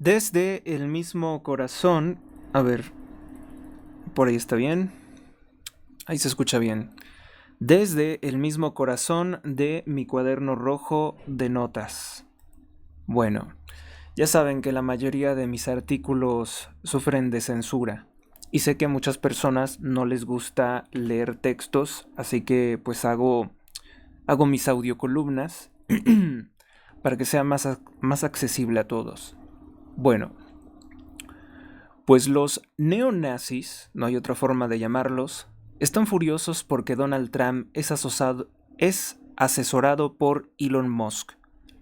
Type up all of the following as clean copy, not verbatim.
Desde el mismo corazón, a ver, por ahí está bien, ahí se escucha bien. Desde el mismo corazón de mi cuaderno rojo de notas. Bueno, ya saben que la mayoría de mis artículos sufren de censura. Y sé que a muchas personas no les gusta leer textos, así que pues hago mis audiocolumnas para que sea más accesible a todos. Bueno, pues los neonazis, no hay otra forma de llamarlos, están furiosos porque Donald Trump es asesorado por Elon Musk.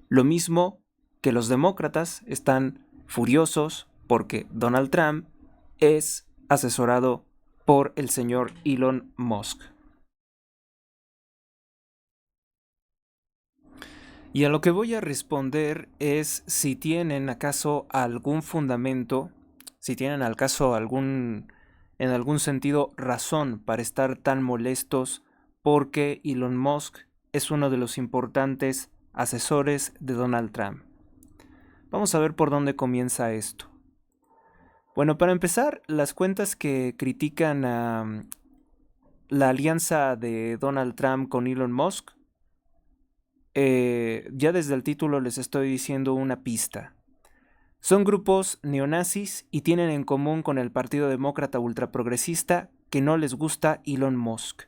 Lo mismo que los demócratas están furiosos porque Donald Trump es asesorado por el señor Elon Musk. Y a lo que voy a responder es si tienen acaso algún fundamento, si tienen acaso en algún sentido, razón para estar tan molestos porque Elon Musk es uno de los importantes asesores de Donald Trump. Vamos a ver por dónde comienza esto. Bueno, para empezar, las cuentas que critican a la alianza de Donald Trump con Elon Musk, ya desde el título les estoy diciendo una pista. Son grupos neonazis y tienen en común con el Partido Demócrata ultraprogresista que no les gusta Elon Musk.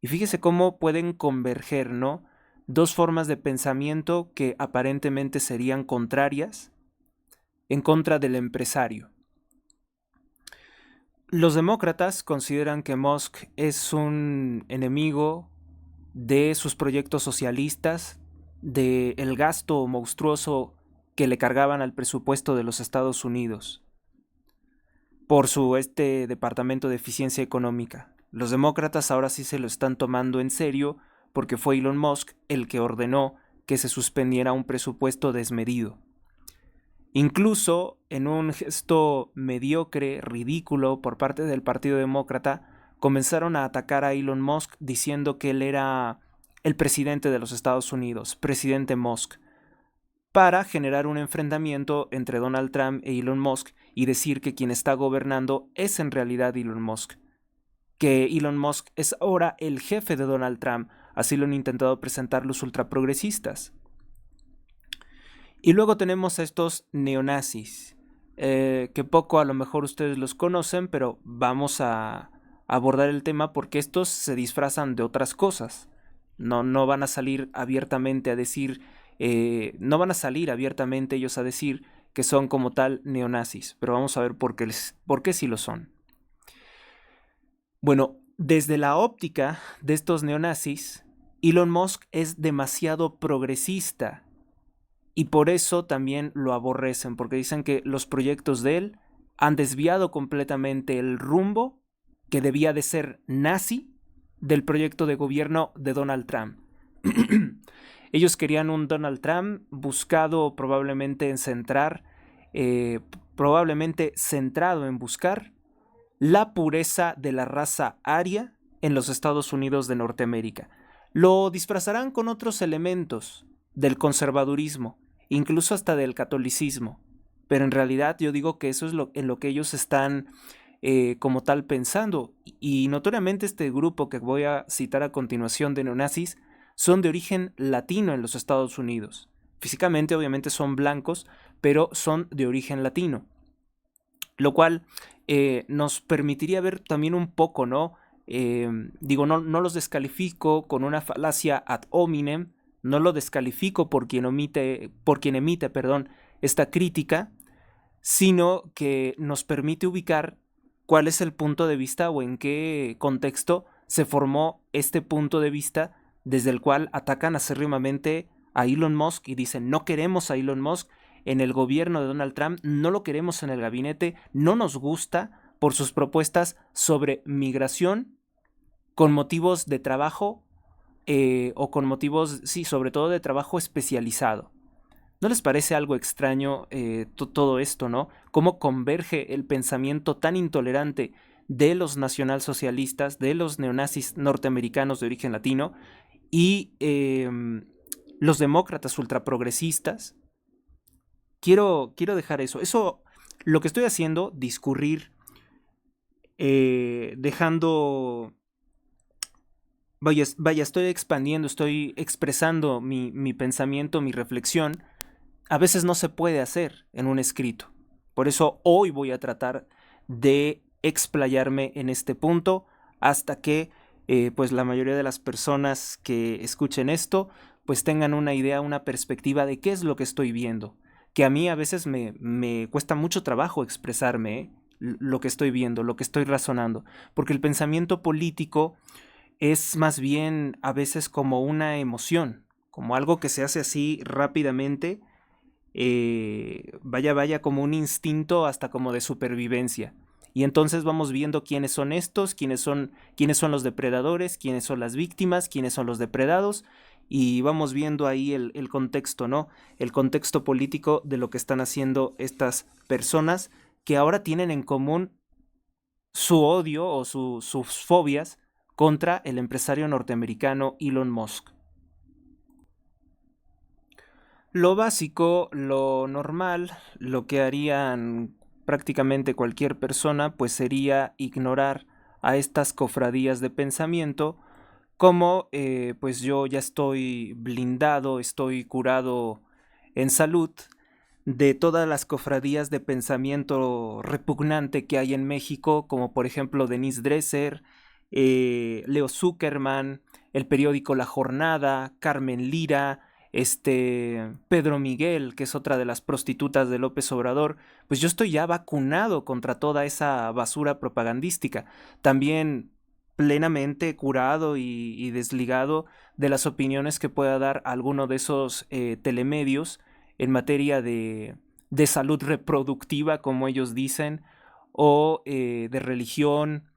Y fíjese cómo pueden converger, ¿no? Dos formas de pensamiento que aparentemente serían contrarias en contra del empresario. Los demócratas consideran que Musk es un enemigo de sus proyectos socialistas, del gasto monstruoso que le cargaban al presupuesto de los Estados Unidos por su departamento de eficiencia económica. Los demócratas ahora sí se lo están tomando en serio porque fue Elon Musk el que ordenó que se suspendiera un presupuesto desmedido. Incluso en un gesto mediocre, ridículo por parte del Partido Demócrata, comenzaron a atacar a Elon Musk diciendo que él era el presidente de los Estados Unidos, presidente Musk, para generar un enfrentamiento entre Donald Trump e Elon Musk y decir que quien está gobernando es en realidad Elon Musk, que Elon Musk es ahora el jefe de Donald Trump, así lo han intentado presentar los ultraprogresistas. Y luego tenemos a estos neonazis, que poco a lo mejor ustedes los conocen, pero vamos a abordar el tema porque estos se disfrazan de otras cosas. No van a salir abiertamente a decir, no van a salir abiertamente ellos a decir que son como tal neonazis, pero vamos a ver por qué sí lo son. Bueno, desde la óptica de estos neonazis, Elon Musk es demasiado progresista y por eso también lo aborrecen, porque dicen que los proyectos de él han desviado completamente el rumbo que debía de ser nazi del proyecto de gobierno de Donald Trump. Ellos querían un Donald Trump buscado probablemente en probablemente centrado en buscar la pureza de la raza aria en los Estados Unidos de Norteamérica. Lo disfrazarán con otros elementos del conservadurismo, incluso hasta del catolicismo, pero en realidad yo digo que eso es en lo que ellos están como tal pensando. Y notoriamente este grupo que voy a citar a continuación de neonazis son de origen latino en los Estados Unidos. Físicamente obviamente son blancos, pero son de origen latino, lo cual nos permitiría ver también un poco, ¿no? No los descalifico con una falacia ad hominem, no lo descalifico por quien emite, perdón, esta crítica, sino que nos permite ubicar cuál es el punto de vista o en qué contexto se formó este punto de vista desde el cual atacan acérrimamente a Elon Musk y dicen no queremos a Elon Musk en el gobierno de Donald Trump, no lo queremos en el gabinete, no nos gusta por sus propuestas sobre migración con motivos de trabajo o con motivos, sí, sobre todo de trabajo especializado. ¿No les parece algo extraño todo esto, no? ¿Cómo converge el pensamiento tan intolerante de los nacionalsocialistas, de los neonazis norteamericanos de origen latino y los demócratas ultraprogresistas, quiero dejar eso. Eso, lo que estoy haciendo, discurrir, dejando... Vaya, estoy expandiendo, estoy expresando mi pensamiento, mi reflexión. A veces no se puede hacer en un escrito. Por eso hoy voy a tratar de explayarme en este punto hasta que pues la mayoría de las personas que escuchen esto pues tengan una idea, una perspectiva de qué es lo que estoy viendo. Que a mí a veces me cuesta mucho trabajo expresarme, lo que estoy viendo, lo que estoy razonando, porque el pensamiento político es más bien a veces como una emoción, como algo que se hace así rápidamente, vaya como un instinto hasta como de supervivencia. Y entonces vamos viendo quiénes son estos, quiénes son los depredadores, quiénes son las víctimas, quiénes son los depredados, y vamos viendo ahí el contexto, ¿no? El contexto político de lo que están haciendo estas personas que ahora tienen en común su odio o sus fobias contra el empresario norteamericano Elon Musk. Lo básico, lo normal, lo que harían prácticamente cualquier persona, pues sería ignorar a estas cofradías de pensamiento, como pues yo ya estoy blindado, estoy curado en salud de todas las cofradías de pensamiento repugnante que hay en México, como por ejemplo Denise Dresser, Leo Zuckerman, el periódico La Jornada, Carmen Lira, Pedro Miguel, que es otra de las prostitutas de López Obrador. Pues yo estoy ya vacunado contra toda esa basura propagandística. También plenamente curado y desligado de las opiniones que pueda dar alguno de esos telemedios en materia de salud reproductiva, como ellos dicen, o de religión,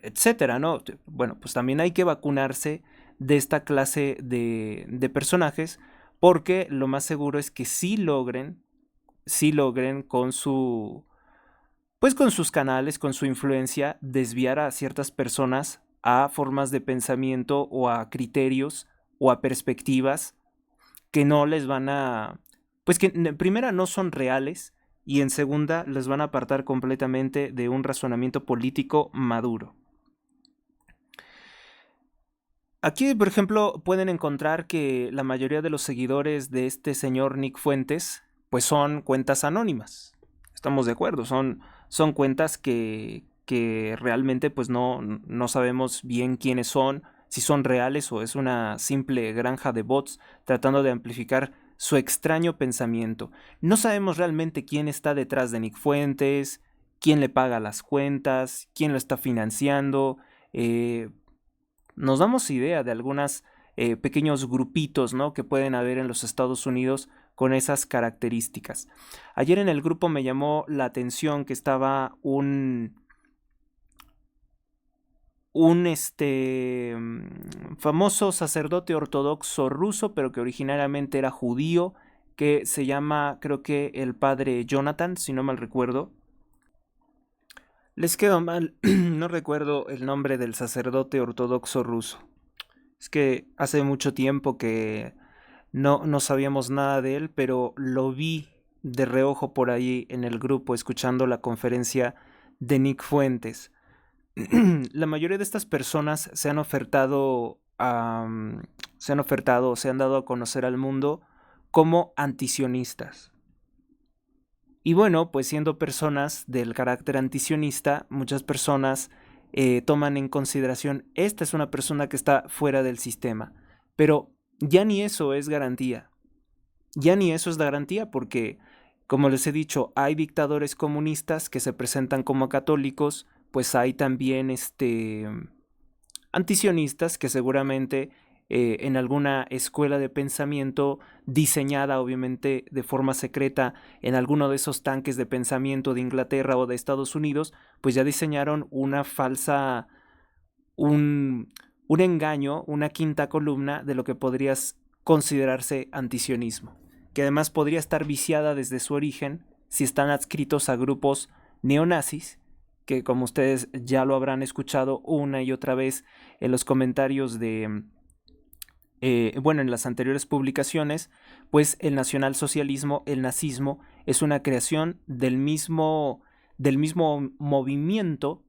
etcétera, ¿no? Bueno, pues también hay que vacunarse de esta clase de personajes, porque lo más seguro es que sí logren con su, pues con sus canales, con su influencia, desviar a ciertas personas a formas de pensamiento o a criterios o a perspectivas que no les van a, pues que en primera no son reales y en segunda les van a apartar completamente de un razonamiento político maduro. Aquí, por ejemplo, pueden encontrar que la mayoría de los seguidores de este señor Nick Fuentes, pues son cuentas anónimas. Estamos de acuerdo, son cuentas que realmente pues no sabemos bien quiénes son, si son reales o es una simple granja de bots tratando de amplificar su extraño pensamiento. No sabemos realmente quién está detrás de Nick Fuentes, quién le paga las cuentas, quién lo está financiando. Nos damos idea de algunos pequeños grupitos, ¿no?, que pueden haber en los Estados Unidos con esas características. Ayer en el grupo me llamó la atención que estaba un famoso sacerdote ortodoxo ruso, pero que originariamente era judío, que se llama, creo que el padre Jonathan, si no mal recuerdo. Les quedó mal, no recuerdo el nombre del sacerdote ortodoxo ruso. Es que hace mucho tiempo que no sabíamos nada de él, pero lo vi de reojo por ahí en el grupo escuchando la conferencia de Nick Fuentes. La mayoría de estas personas se han dado a conocer al mundo como antisionistas. Y bueno, pues siendo personas del carácter antisionista, muchas personas toman en consideración, esta es una persona que está fuera del sistema. Pero ya ni eso es garantía. Ya ni eso es garantía porque, como les he dicho, hay dictadores comunistas que se presentan como católicos, pues hay también antisionistas que seguramente en alguna escuela de pensamiento diseñada obviamente de forma secreta en alguno de esos tanques de pensamiento de Inglaterra o de Estados Unidos, pues ya diseñaron una falsa, un engaño, una quinta columna de lo que podría considerarse antisionismo, que además podría estar viciada desde su origen si están adscritos a grupos neonazis, que como ustedes ya lo habrán escuchado una y otra vez en los comentarios bueno, en las anteriores publicaciones, pues el nacionalsocialismo, el nazismo, es una creación del mismo movimiento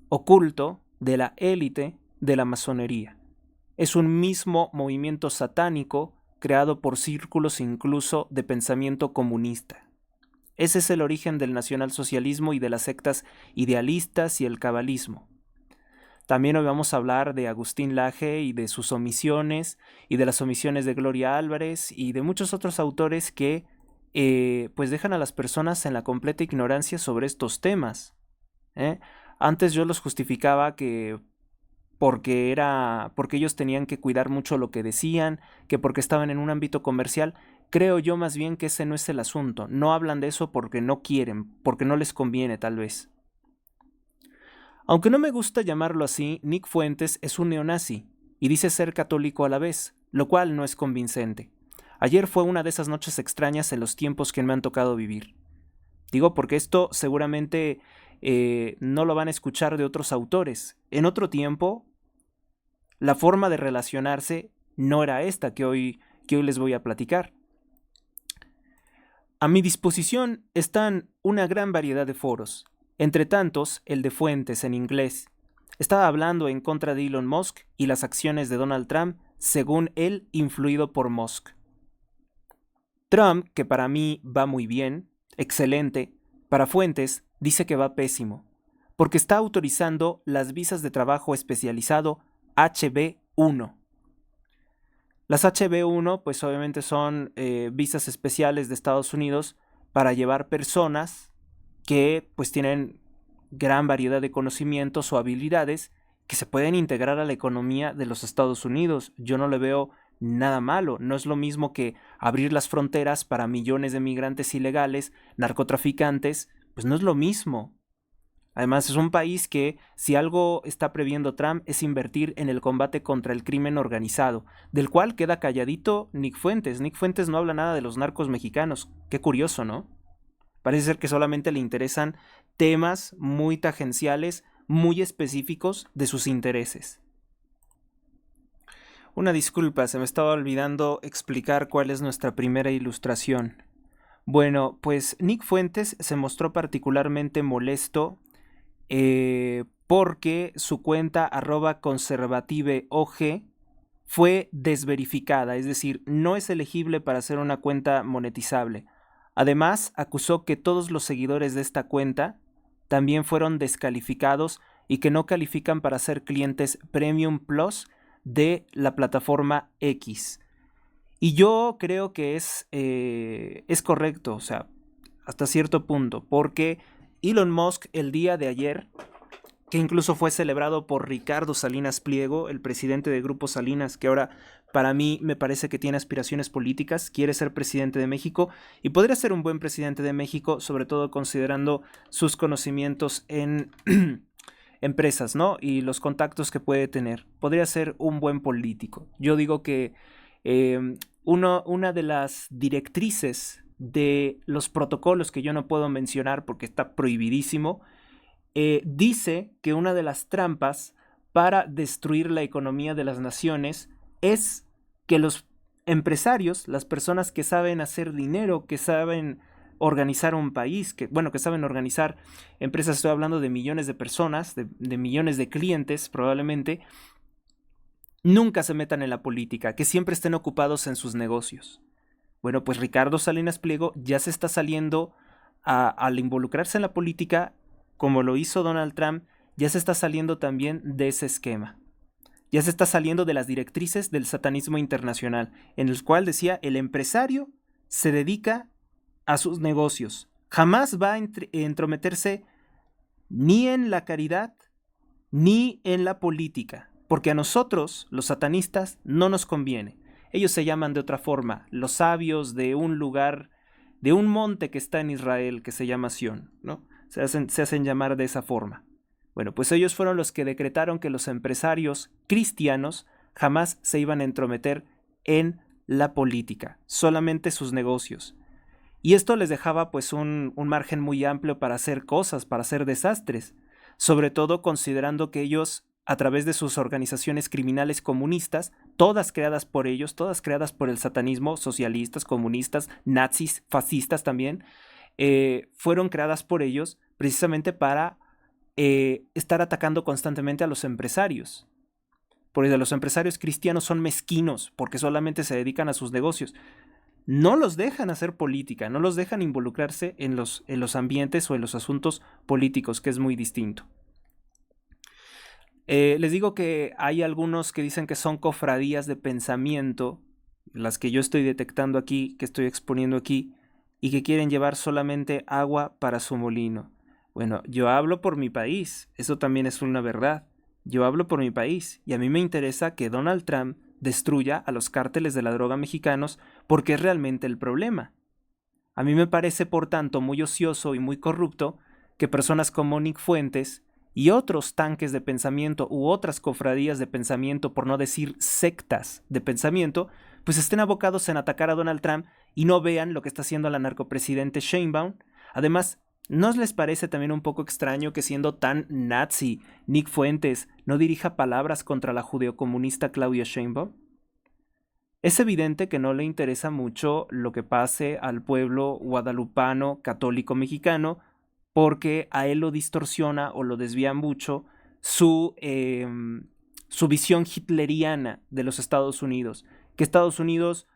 oculto de la élite de la masonería. Es un mismo movimiento satánico creado por círculos incluso de pensamiento comunista. Ese es el origen del nacionalsocialismo y de las sectas idealistas y el cabalismo. También hoy vamos a hablar de Agustín Laje y de sus omisiones, y de las omisiones de Gloria Álvarez y de muchos otros autores que pues dejan a las personas en la completa ignorancia sobre estos temas. ¿eh? Antes yo los justificaba que porque ellos tenían que cuidar mucho lo que decían, que porque estaban en un ámbito comercial. Creo yo más bien que ese no es el asunto. No hablan de eso porque no quieren, porque no les conviene tal vez. Aunque no me gusta llamarlo así, Nick Fuentes es un neonazi y dice ser católico a la vez, lo cual no es convincente. Ayer fue una de esas noches extrañas en los tiempos que me han tocado vivir. Digo porque esto seguramente no lo van a escuchar de otros autores. En otro tiempo, la forma de relacionarse no era esta que hoy les voy a platicar. A mi disposición están una gran variedad de foros, entre tantos el de Fuentes en inglés. Estaba hablando en contra de Elon Musk y las acciones de Donald Trump, según él influido por Musk. Trump, que para mí va muy bien, excelente, para Fuentes dice que va pésimo, porque está autorizando las visas de trabajo especializado HB1. Las HB1 pues obviamente son visas especiales de Estados Unidos para llevar personas que pues tienen gran variedad de conocimientos o habilidades que se pueden integrar a la economía de los Estados Unidos. Yo no le veo nada malo. No es lo mismo que abrir las fronteras para millones de migrantes ilegales, narcotraficantes, pues no es lo mismo. Además, es un país que, si algo está previendo Trump, es invertir en el combate contra el crimen organizado, del cual queda calladito Nick Fuentes. Nick Fuentes no habla nada de los narcos mexicanos. Qué curioso, ¿no? Parece ser que solamente le interesan temas muy tangenciales, muy específicos de sus intereses. Una disculpa, se me estaba olvidando explicar cuál es nuestra primera ilustración. Bueno, pues Nick Fuentes se mostró particularmente molesto porque su cuenta @conservativeog fue desverificada, es decir, no es elegible para ser una cuenta monetizable. Además, acusó que todos los seguidores de esta cuenta también fueron descalificados y que no califican para ser clientes Premium Plus de la plataforma X. Y yo creo que es correcto, o sea, hasta cierto punto, porque Elon Musk el día de ayer, que incluso fue celebrado por Ricardo Salinas Pliego, el presidente de Grupo Salinas, que ahora para mí me parece que tiene aspiraciones políticas, quiere ser presidente de México y podría ser un buen presidente de México, sobre todo considerando sus conocimientos en empresas, ¿no? Y los contactos que puede tener. Podría ser un buen político. Yo digo que una de las directrices de los protocolos que yo no puedo mencionar porque está prohibidísimo, dice que una de las trampas para destruir la economía de las naciones es que los empresarios, las personas que saben hacer dinero, que saben organizar un país, que saben organizar empresas, estoy hablando de millones de personas, de millones de clientes probablemente, nunca se metan en la política, que siempre estén ocupados en sus negocios. Bueno, pues Ricardo Salinas Pliego ya se está saliendo al involucrarse en la política, como lo hizo Donald Trump, ya se está saliendo también de ese esquema. Ya se está saliendo de las directrices del satanismo internacional, en el cual decía el empresario se dedica a sus negocios. Jamás va a entrometerse ni en la caridad ni en la política, porque a nosotros, los satanistas, no nos conviene. Ellos se llaman de otra forma, los sabios de un lugar, de un monte que está en Israel, que se llama Sión, ¿no? Se hacen llamar de esa forma. Bueno, pues ellos fueron los que decretaron que los empresarios cristianos jamás se iban a entrometer en la política, solamente sus negocios. Y esto les dejaba pues un margen muy amplio para hacer cosas, para hacer desastres, sobre todo considerando que ellos a través de sus organizaciones criminales comunistas, todas creadas por ellos, todas creadas por el satanismo, socialistas, comunistas, nazis, fascistas también, fueron creadas por ellos precisamente para estar atacando constantemente a los empresarios. Porque los empresarios cristianos son mezquinos, porque solamente se dedican a sus negocios. No los dejan hacer política, no los dejan involucrarse en los ambientes o en los asuntos políticos, que es muy distinto. Les digo que hay algunos que dicen que son cofradías de pensamiento, las que yo estoy detectando aquí, que estoy exponiendo aquí, y que quieren llevar solamente agua para su molino. Bueno, yo hablo por mi país, eso también es una verdad. Yo hablo por mi país, y a mí me interesa que Donald Trump destruya a los cárteles de la droga mexicanos, porque es realmente el problema. A mí me parece, por tanto, muy ocioso y muy corrupto que personas como Nick Fuentes y otros tanques de pensamiento u otras cofradías de pensamiento, por no decir sectas de pensamiento, pues estén abocados en atacar a Donald Trump y no vean lo que está haciendo la narcopresidente Sheinbaum. Además, ¿no les parece también un poco extraño que, siendo tan nazi, Nick Fuentes no dirija palabras contra la judeocomunista Claudia Sheinbaum? Es evidente que no le interesa mucho lo que pase al pueblo guadalupano católico mexicano, porque a él lo distorsiona o lo desvía mucho su visión hitleriana de los Estados Unidos. Que Estados Unidos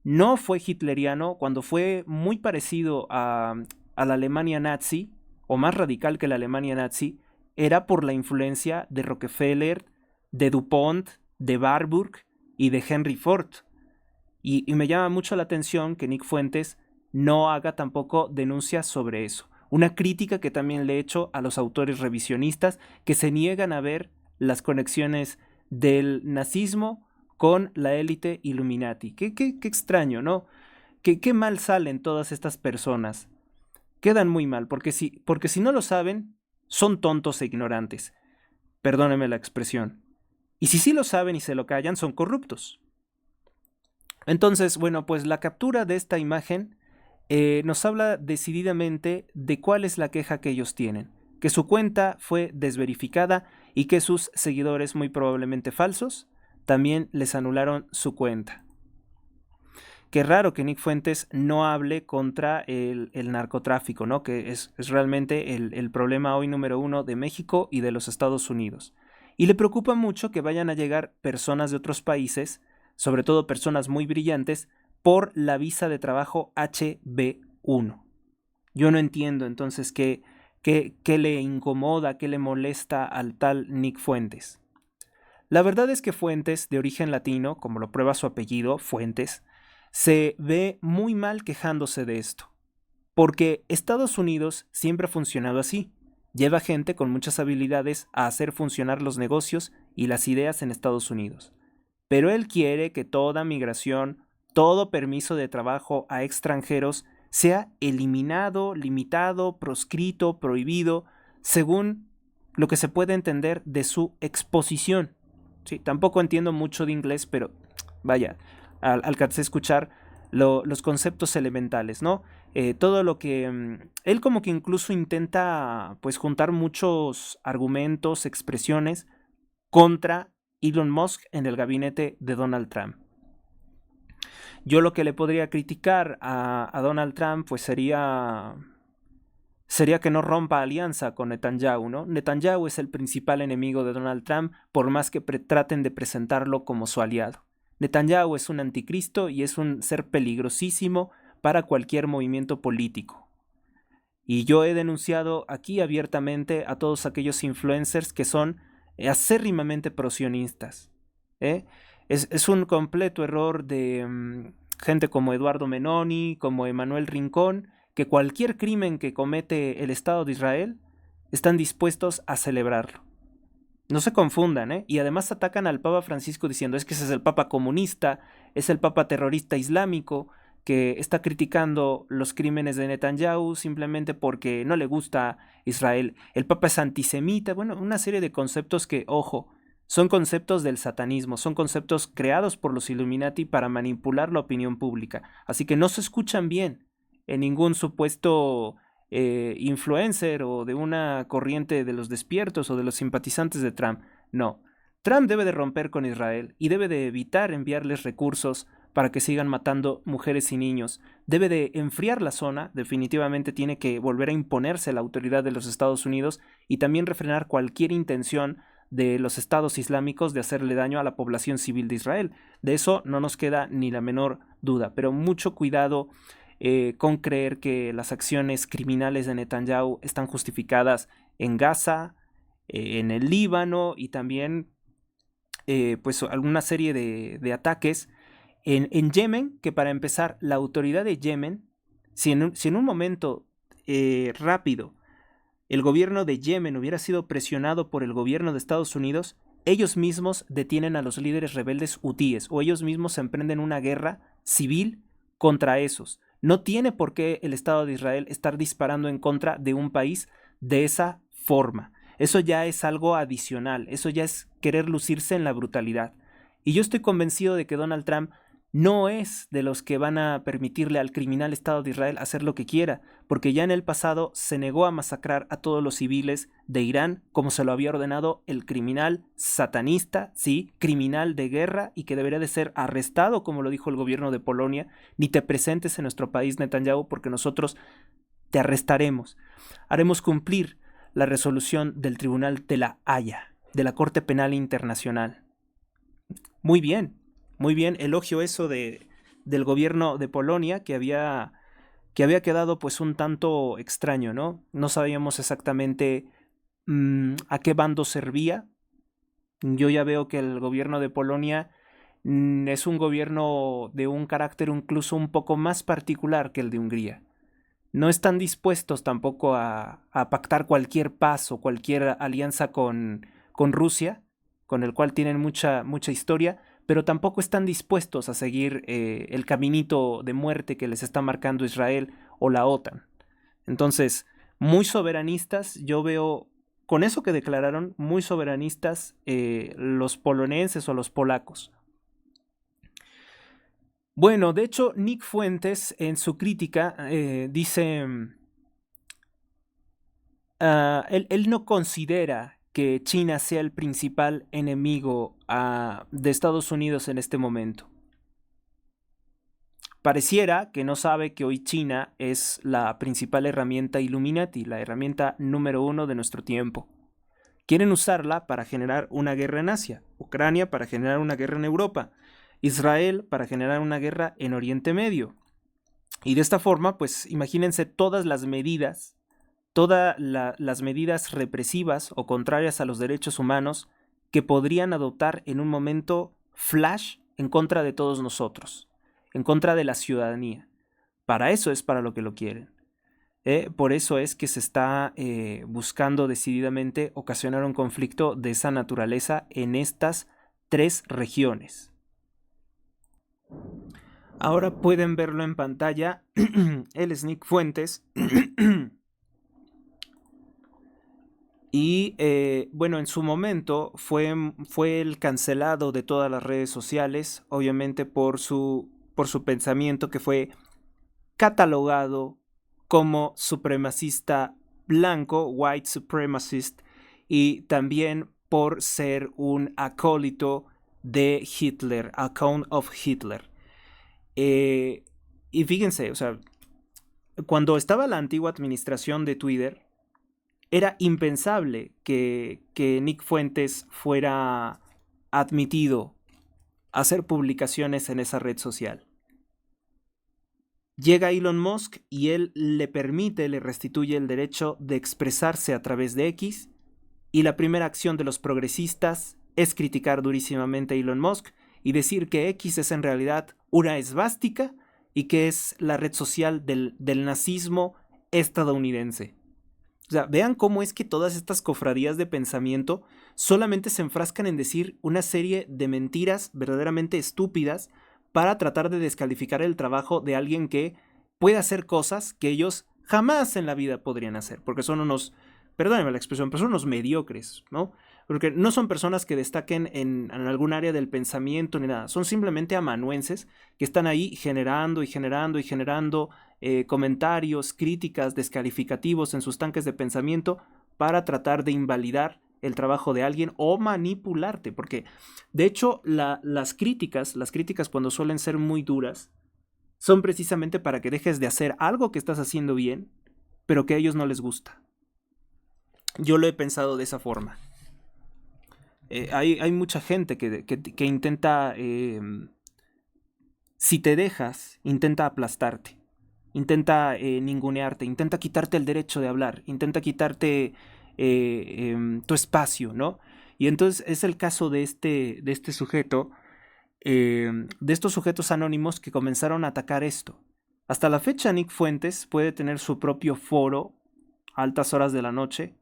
no fue hitleriano cuando fue muy parecido a la Alemania nazi, o más radical que la Alemania nazi, era por la influencia de Rockefeller, de DuPont, de Warburg y de Henry Ford. Y me llama mucho la atención que Nick Fuentes no haga tampoco denuncias sobre eso. Una crítica que también le he hecho a los autores revisionistas que se niegan a ver las conexiones del nazismo con la élite Illuminati. Qué extraño, ¿no? Qué mal salen todas estas personas. Quedan muy mal, porque si no lo saben, son tontos e ignorantes. Perdóneme la expresión. Y si sí lo saben y se lo callan, son corruptos. Entonces, bueno, pues la captura de esta imagen nos habla decididamente de cuál es la queja que ellos tienen, que su cuenta fue desverificada y que sus seguidores, muy probablemente falsos, también les anularon su cuenta. Qué raro que Nick Fuentes no hable contra el narcotráfico, ¿no? Que es realmente el problema hoy número uno de México y de los Estados Unidos. Y le preocupa mucho que vayan a llegar personas de otros países, sobre todo personas muy brillantes, por la visa de trabajo HB1. Yo no entiendo entonces qué le incomoda, qué le molesta al tal Nick Fuentes. La verdad es que Fuentes, de origen latino, como lo prueba su apellido, Fuentes, se ve muy mal quejándose de esto, porque Estados Unidos siempre ha funcionado así. Lleva gente con muchas habilidades a hacer funcionar los negocios y las ideas en Estados Unidos. Pero él quiere que toda migración, todo permiso de trabajo a extranjeros sea eliminado, limitado, proscrito, prohibido, según lo que se puede entender de su exposición. Sí, tampoco entiendo mucho de inglés, pero vaya, alcancé a escuchar los conceptos elementales, ¿no? Todo lo que él como que incluso intenta pues juntar muchos argumentos, expresiones contra Elon Musk en el gabinete de Donald Trump. Yo lo que le podría criticar a Donald Trump pues sería que no rompa alianza con Netanyahu, ¿no? Netanyahu es el principal enemigo de Donald Trump, por más que traten de presentarlo como su aliado. Netanyahu es un anticristo y es un ser peligrosísimo para cualquier movimiento político. Y yo he denunciado aquí abiertamente a todos aquellos influencers que son acérrimamente prosionistas. Es un completo error de gente como Eduardo Menoni, como Emanuel Rincón, que cualquier crimen que comete el Estado de Israel están dispuestos a celebrarlo. No se confundan, ¿eh? Y además atacan al Papa Francisco diciendo es que ese es el Papa comunista, es el Papa terrorista islámico que está criticando los crímenes de Netanyahu simplemente porque no le gusta Israel. El Papa es antisemita, bueno, una serie de conceptos que, ojo, son conceptos del satanismo, son conceptos creados por los Illuminati para manipular la opinión pública. Así que no se escuchan bien en ningún supuesto influencer o de una corriente de los despiertos o de los simpatizantes de Trump. No. Trump debe de romper con Israel y debe de evitar enviarles recursos para que sigan matando mujeres y niños. Debe de enfriar la zona, definitivamente tiene que volver a imponerse la autoridad de los Estados Unidos y también refrenar cualquier intención de los estados islámicos de hacerle daño a la población civil de Israel. De eso no nos queda ni la menor duda, pero mucho cuidado con creer que las acciones criminales de Netanyahu están justificadas en Gaza, en el Líbano y también pues alguna serie de ataques en Yemen, que para empezar, la autoridad de Yemen, si en un momento rápido el gobierno de Yemen hubiera sido presionado por el gobierno de Estados Unidos, ellos mismos detienen a los líderes rebeldes hutíes o ellos mismos emprenden una guerra civil contra esos. No tiene por qué el Estado de Israel estar disparando en contra de un país de esa forma. Eso ya es algo adicional, eso ya es querer lucirse en la brutalidad. Y yo estoy convencido de que Donald Trump no es de los que van a permitirle al criminal Estado de Israel hacer lo que quiera, porque ya en el pasado se negó a masacrar a todos los civiles de Irán como se lo había ordenado el criminal satanista, sí, criminal de guerra y que debería de ser arrestado, como lo dijo el gobierno de Polonia. Ni te presentes en nuestro país, Netanyahu, porque nosotros te arrestaremos. Haremos cumplir la resolución del Tribunal de la Haya, de la Corte Penal Internacional. Muy bien, elogio eso del gobierno de Polonia que había quedado pues un tanto extraño, ¿no? No sabíamos exactamente a qué bando servía. Yo ya veo que el gobierno de Polonia es un gobierno de un carácter incluso un poco más particular que el de Hungría. No están dispuestos tampoco a pactar cualquier paz o cualquier alianza con Rusia, con el cual tienen mucha historia, pero tampoco están dispuestos a seguir el caminito de muerte que les está marcando Israel o la OTAN. Entonces, muy soberanistas, yo veo, con eso que declararon, muy soberanistas los poloneses o los polacos. Bueno, de hecho, Nick Fuentes en su crítica dice, él no considera que China sea el principal enemigo de Estados Unidos en este momento. Pareciera que no sabe que hoy China es la principal herramienta Illuminati, la herramienta número 1 de nuestro tiempo. Quieren usarla para generar una guerra en Asia, Ucrania para generar una guerra en Europa, Israel para generar una guerra en Oriente Medio. Y de esta forma, pues imagínense todas las medidas represivas o contrarias a los derechos humanos que podrían adoptar en un momento flash en contra de todos nosotros, en contra de la ciudadanía. Para eso es para lo que lo quieren. Por eso es que se está buscando decididamente ocasionar un conflicto de esa naturaleza en estas 3 regiones. Ahora pueden verlo en pantalla. Él es Nick Fuentes. Y bueno, en su momento fue el cancelado de todas las redes sociales, obviamente por su pensamiento que fue catalogado como supremacista blanco, white supremacist, y también por ser un acólito de Hitler, account of Hitler. Y fíjense, o sea, cuando estaba la antigua administración de Twitter, era impensable que Nick Fuentes fuera admitido a hacer publicaciones en esa red social. Llega Elon Musk y él le restituye el derecho de expresarse a través de X, y la primera acción de los progresistas es criticar durísimamente a Elon Musk y decir que X es en realidad una esvástica y que es la red social del nazismo estadounidense. O sea, vean cómo es que todas estas cofradías de pensamiento solamente se enfrascan en decir una serie de mentiras verdaderamente estúpidas para tratar de descalificar el trabajo de alguien que puede hacer cosas que ellos jamás en la vida podrían hacer, porque son unos, perdónenme la expresión, pero son unos mediocres, ¿no? Porque no son personas que destaquen en algún área del pensamiento ni nada, son simplemente amanuenses que están ahí generando comentarios, críticas, descalificativos en sus tanques de pensamiento para tratar de invalidar el trabajo de alguien o manipularte, porque de hecho las críticas cuando suelen ser muy duras, son precisamente para que dejes de hacer algo que estás haciendo bien, pero que a ellos no les gusta. Yo lo he pensado de esa forma. Hay mucha gente que intenta, si te dejas, intenta aplastarte, intenta ningunearte, intenta quitarte el derecho de hablar, intenta quitarte tu espacio, ¿no? Y entonces es el caso de este sujeto, de estos sujetos anónimos que comenzaron a atacar esto. Hasta la fecha, Nick Fuentes puede tener su propio foro a altas horas de la noche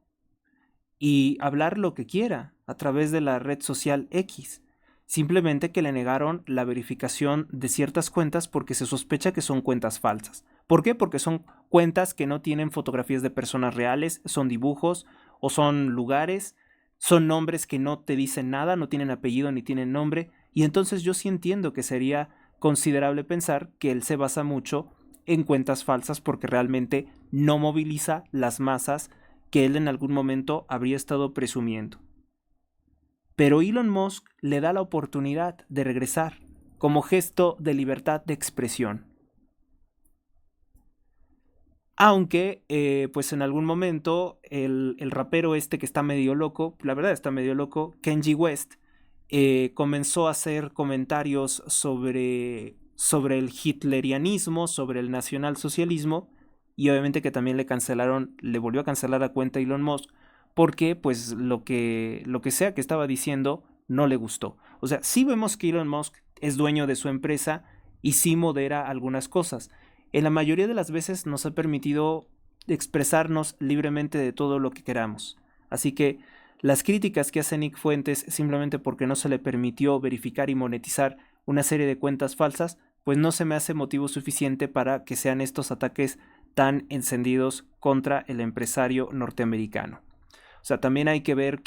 y hablar lo que quiera a través de la red social X. Simplemente que le negaron la verificación de ciertas cuentas porque se sospecha que son cuentas falsas. ¿Por qué? Porque son cuentas que no tienen fotografías de personas reales, son dibujos o son lugares, son nombres que no te dicen nada, no tienen apellido ni tienen nombre. Y entonces yo sí entiendo que sería considerable pensar que él se basa mucho en cuentas falsas porque realmente no moviliza las masas que él en algún momento habría estado presumiendo. Pero Elon Musk le da la oportunidad de regresar como gesto de libertad de expresión. Aunque, pues en algún momento, el rapero este que está medio loco, la verdad está medio loco, Kanye West, comenzó a hacer comentarios sobre el hitlerianismo, sobre el nacionalsocialismo, y obviamente que también le volvió a cancelar la cuenta a Elon Musk, porque pues lo que sea que estaba diciendo no le gustó. O sea, sí vemos que Elon Musk es dueño de su empresa y sí modera algunas cosas. En la mayoría de las veces nos ha permitido expresarnos libremente de todo lo que queramos. Así que las críticas que hace Nick Fuentes simplemente porque no se le permitió verificar y monetizar una serie de cuentas falsas, pues no se me hace motivo suficiente para que sean estos ataques tan encendidos contra el empresario norteamericano. O sea, también hay que ver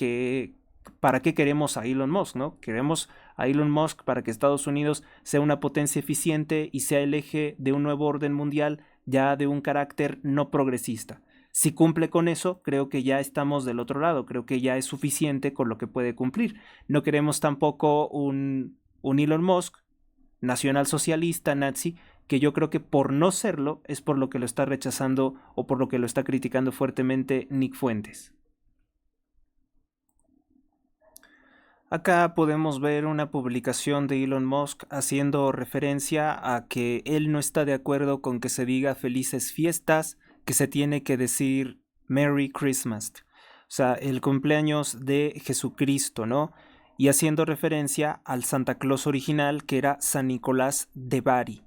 para qué queremos a Elon Musk, ¿no? Queremos a Elon Musk para que Estados Unidos sea una potencia eficiente y sea el eje de un nuevo orden mundial ya de un carácter no progresista. Si cumple con eso, creo que ya estamos del otro lado, creo que ya es suficiente con lo que puede cumplir. No queremos tampoco un Elon Musk nacionalsocialista, nazi, que yo creo que por no serlo es por lo que lo está rechazando o por lo que lo está criticando fuertemente Nick Fuentes. Acá podemos ver una publicación de Elon Musk haciendo referencia a que él no está de acuerdo con que se diga felices fiestas, que se tiene que decir Merry Christmas, o sea, el cumpleaños de Jesucristo, ¿no? Y haciendo referencia al Santa Claus original que era San Nicolás de Bari,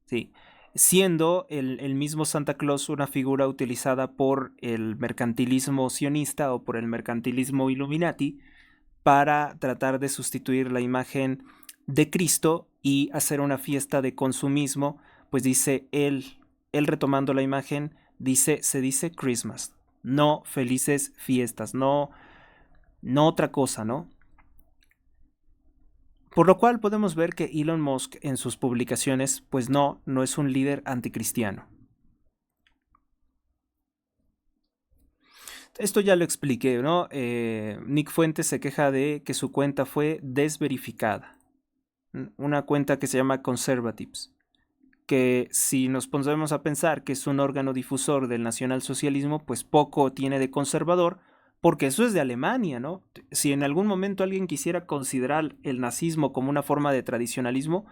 ¿sí? Siendo el mismo Santa Claus una figura utilizada por el mercantilismo sionista o por el mercantilismo Illuminati, para tratar de sustituir la imagen de Cristo y hacer una fiesta de consumismo, pues dice él retomando la imagen, se dice Christmas, no felices fiestas, no otra cosa, ¿no? Por lo cual podemos ver que Elon Musk en sus publicaciones, pues no es un líder anticristiano. Esto ya lo expliqué, ¿no? Nick Fuentes se queja de que su cuenta fue desverificada. Una cuenta que se llama Conservatives. Que si nos ponemos a pensar que es un órgano difusor del nacionalsocialismo, pues poco tiene de conservador, porque eso es de Alemania, ¿no? Si en algún momento alguien quisiera considerar el nazismo como una forma de tradicionalismo,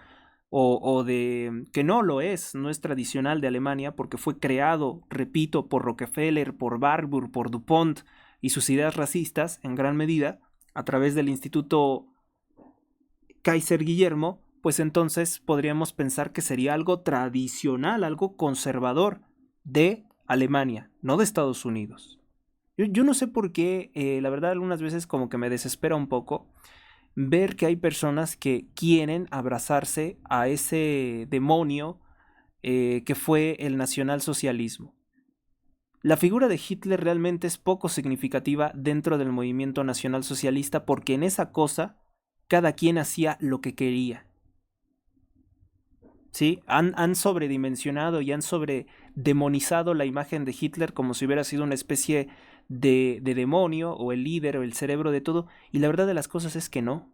o de que no lo es, no es tradicional de Alemania porque fue creado, repito, por Rockefeller, por Warburg, por DuPont y sus ideas racistas en gran medida a través del Instituto Kaiser Guillermo, pues entonces podríamos pensar que sería algo tradicional, algo conservador de Alemania, no de Estados Unidos. Yo no sé por qué, la verdad algunas veces como que me desespera un poco ver que hay personas que quieren abrazarse a ese demonio que fue el nacionalsocialismo. La figura de Hitler realmente es poco significativa dentro del movimiento nacionalsocialista porque en esa cosa cada quien hacía lo que quería. ¿Sí? Han sobredimensionado y han sobredemonizado la imagen de Hitler como si hubiera sido una especie de demonio o el líder o el cerebro de todo, y la verdad de las cosas es que no.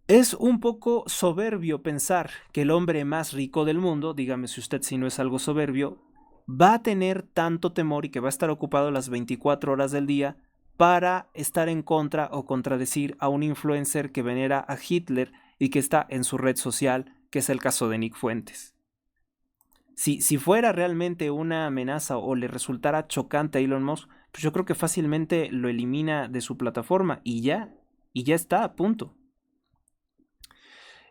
Es un poco soberbio pensar que el hombre más rico del mundo, dígame si usted si no es algo soberbio, va a tener tanto temor y que va a estar ocupado las 24 horas del día para estar en contra o contradecir a un influencer que venera a Hitler y que está en su red social, que es el caso de Nick Fuentes. Si fuera realmente una amenaza o le resultara chocante a Elon Musk, pues yo creo que fácilmente lo elimina de su plataforma y ya está a punto.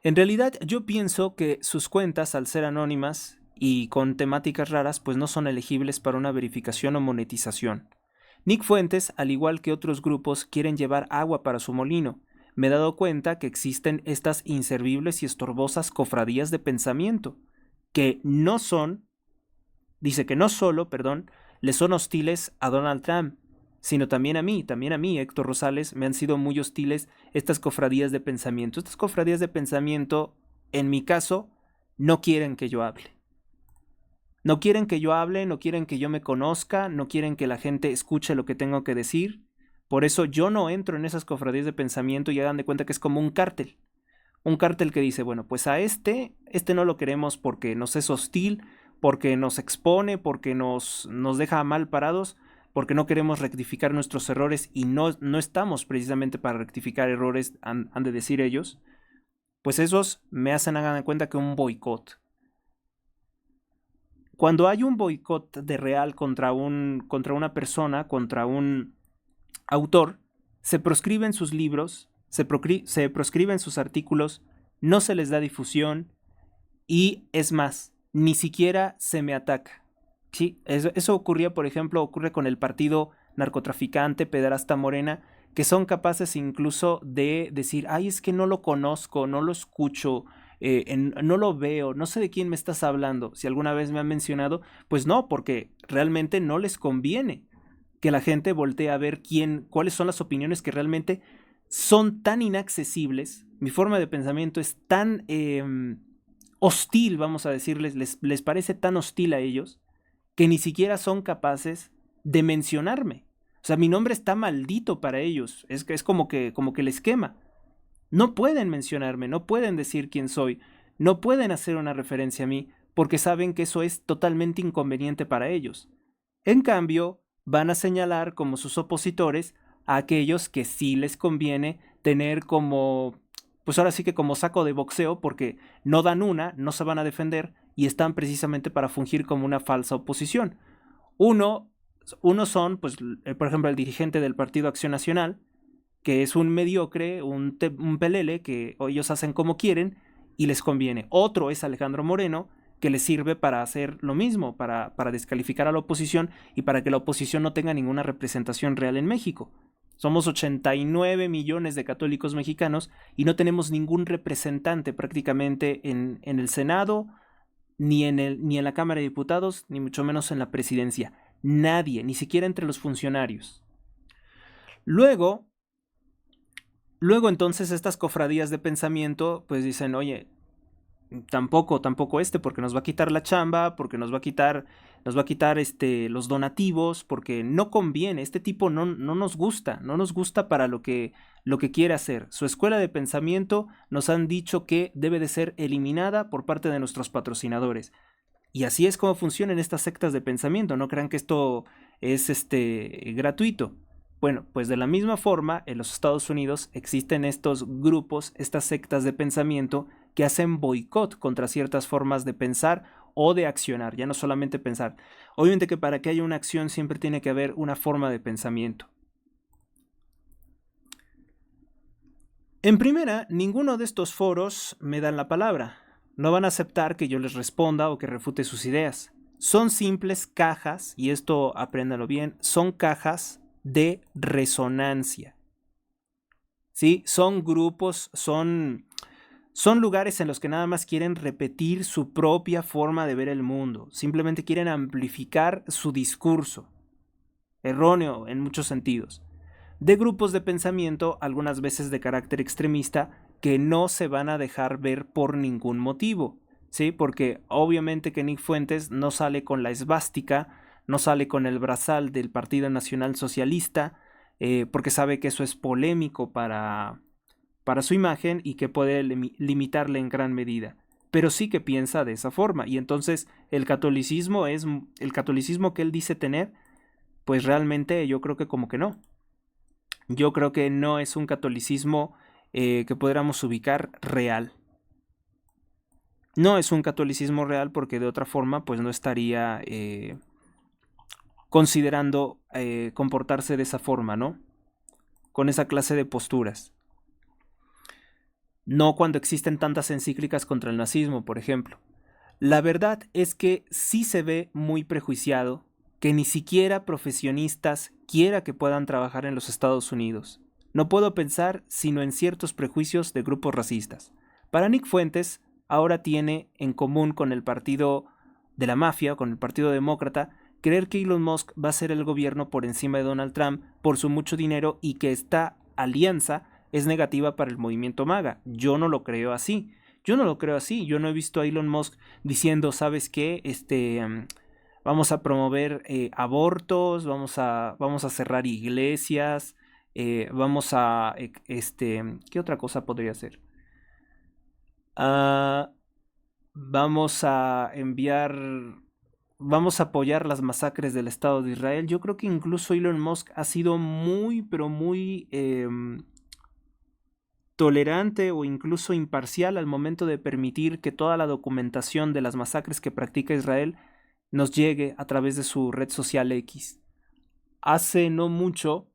En realidad yo pienso que sus cuentas, al ser anónimas y con temáticas raras, pues no son elegibles para una verificación o monetización. Nick Fuentes, al igual que otros grupos, quieren llevar agua para su molino. Me he dado cuenta que existen estas inservibles y estorbosas cofradías de pensamiento, que no son, dice que no solo, perdón, le son hostiles a Donald Trump, sino también a mí, Héctor Rosales, me han sido muy hostiles estas cofradías de pensamiento. Estas cofradías de pensamiento, en mi caso, no quieren que yo hable. No quieren que yo hable, no quieren que yo me conozca, no quieren que la gente escuche lo que tengo que decir. Por eso yo no entro en esas cofradías de pensamiento y hagan de cuenta que es como un cártel. Un cártel que dice, bueno, pues a este no lo queremos porque nos es hostil, porque nos expone, porque nos deja mal parados, porque no queremos rectificar nuestros errores y no estamos precisamente para rectificar errores, han de decir ellos, pues esos me hacen, hagan de cuenta que un boicot. Cuando hay un boicot de real contra una persona, contra un autor, se proscriben sus libros, se proscriben sus artículos, no se les da difusión y es más, ni siquiera se me ataca. Sí, eso ocurría, por ejemplo, ocurre con el partido narcotraficante, pederasta Morena, que son capaces incluso de decir, ay, es que no lo conozco, no lo escucho, no lo veo, no sé de quién me estás hablando. Si alguna vez me han mencionado, pues no, porque realmente no les conviene que la gente voltee a ver cuáles son las opiniones que realmente son tan inaccesibles. Mi forma de pensamiento es tan hostil, vamos a decirles, les parece tan hostil a ellos que ni siquiera son capaces de mencionarme. O sea, mi nombre está maldito para ellos. Es como que les quema. No pueden mencionarme, no pueden decir quién soy, no pueden hacer una referencia a mí porque saben que eso es totalmente inconveniente para ellos. En cambio, van a señalar como sus opositores a aquellos que sí les conviene tener como, pues ahora sí que como saco de boxeo, porque no dan una, no se van a defender y están precisamente para fungir como una falsa oposición. Uno son, pues, por ejemplo, el dirigente del Partido Acción Nacional, que es un mediocre, un pelele, que ellos hacen como quieren y les conviene. Otro es Alejandro Moreno, que les sirve para hacer lo mismo, para descalificar a la oposición y para que la oposición no tenga ninguna representación real en México. Somos 89 millones de católicos mexicanos y no tenemos ningún representante prácticamente en el Senado, ni en la Cámara de Diputados, ni mucho menos en la presidencia. Nadie, ni siquiera entre los funcionarios. Luego entonces estas cofradías de pensamiento pues dicen, oye, tampoco porque nos va a quitar la chamba, porque nos va a quitar los donativos, porque no conviene, este tipo no nos gusta para lo que quiere hacer. Su escuela de pensamiento nos han dicho que debe de ser eliminada por parte de nuestros patrocinadores. Y así es como funcionan estas sectas de pensamiento, no crean que esto es gratuito. Bueno, pues de la misma forma, en los Estados Unidos existen estos grupos, estas sectas de pensamiento que hacen boicot contra ciertas formas de pensar o de accionar, ya no solamente pensar. Obviamente que para que haya una acción siempre tiene que haber una forma de pensamiento. En primera, ninguno de estos foros me dan la palabra. No van a aceptar que yo les responda o que refute sus ideas. Son simples cajas, y esto apréndalo bien, son cajas de resonancia. ¿Sí? Son grupos, son lugares en los que nada más quieren repetir su propia forma de ver el mundo. Simplemente quieren amplificar su discurso. Erróneo en muchos sentidos. De grupos de pensamiento, algunas veces de carácter extremista, que no se van a dejar ver por ningún motivo. ¿Sí? Porque obviamente que Nick Fuentes no sale con la esvástica, no sale con el brazal del Partido Nacional Socialista, porque sabe que eso es polémico para su imagen y que puede limitarle en gran medida. Pero sí que piensa de esa forma. Y entonces el catolicismo que él dice tener, pues realmente yo creo que como que no. Yo creo que no es un catolicismo que podríamos ubicar real. No es un catolicismo real porque de otra forma pues no estaría considerando comportarse de esa forma, ¿no? Con esa clase de posturas. No cuando existen tantas encíclicas contra el nazismo, por ejemplo. La verdad es que sí se ve muy prejuiciado que ni siquiera profesionistas quiera que puedan trabajar en los Estados Unidos. No puedo pensar sino en ciertos prejuicios de grupos racistas. Para Nick Fuentes, ahora tiene en común con el partido de la mafia, con el Partido Demócrata, creer que Elon Musk va a ser el gobierno por encima de Donald Trump por su mucho dinero y que esta alianza es negativa para el movimiento MAGA. Yo no lo creo así. Yo no lo creo así. Yo no he visto a Elon Musk diciendo, ¿sabes qué? Vamos a promover abortos, vamos a cerrar iglesias, ¿qué otra cosa podría ser? Vamos a enviar, vamos a apoyar las masacres del Estado de Israel. Yo creo que incluso Elon Musk ha sido muy, pero muy tolerante o incluso imparcial al momento de permitir que toda la documentación de las masacres que practica Israel nos llegue a través de su red social X. Hace no mucho,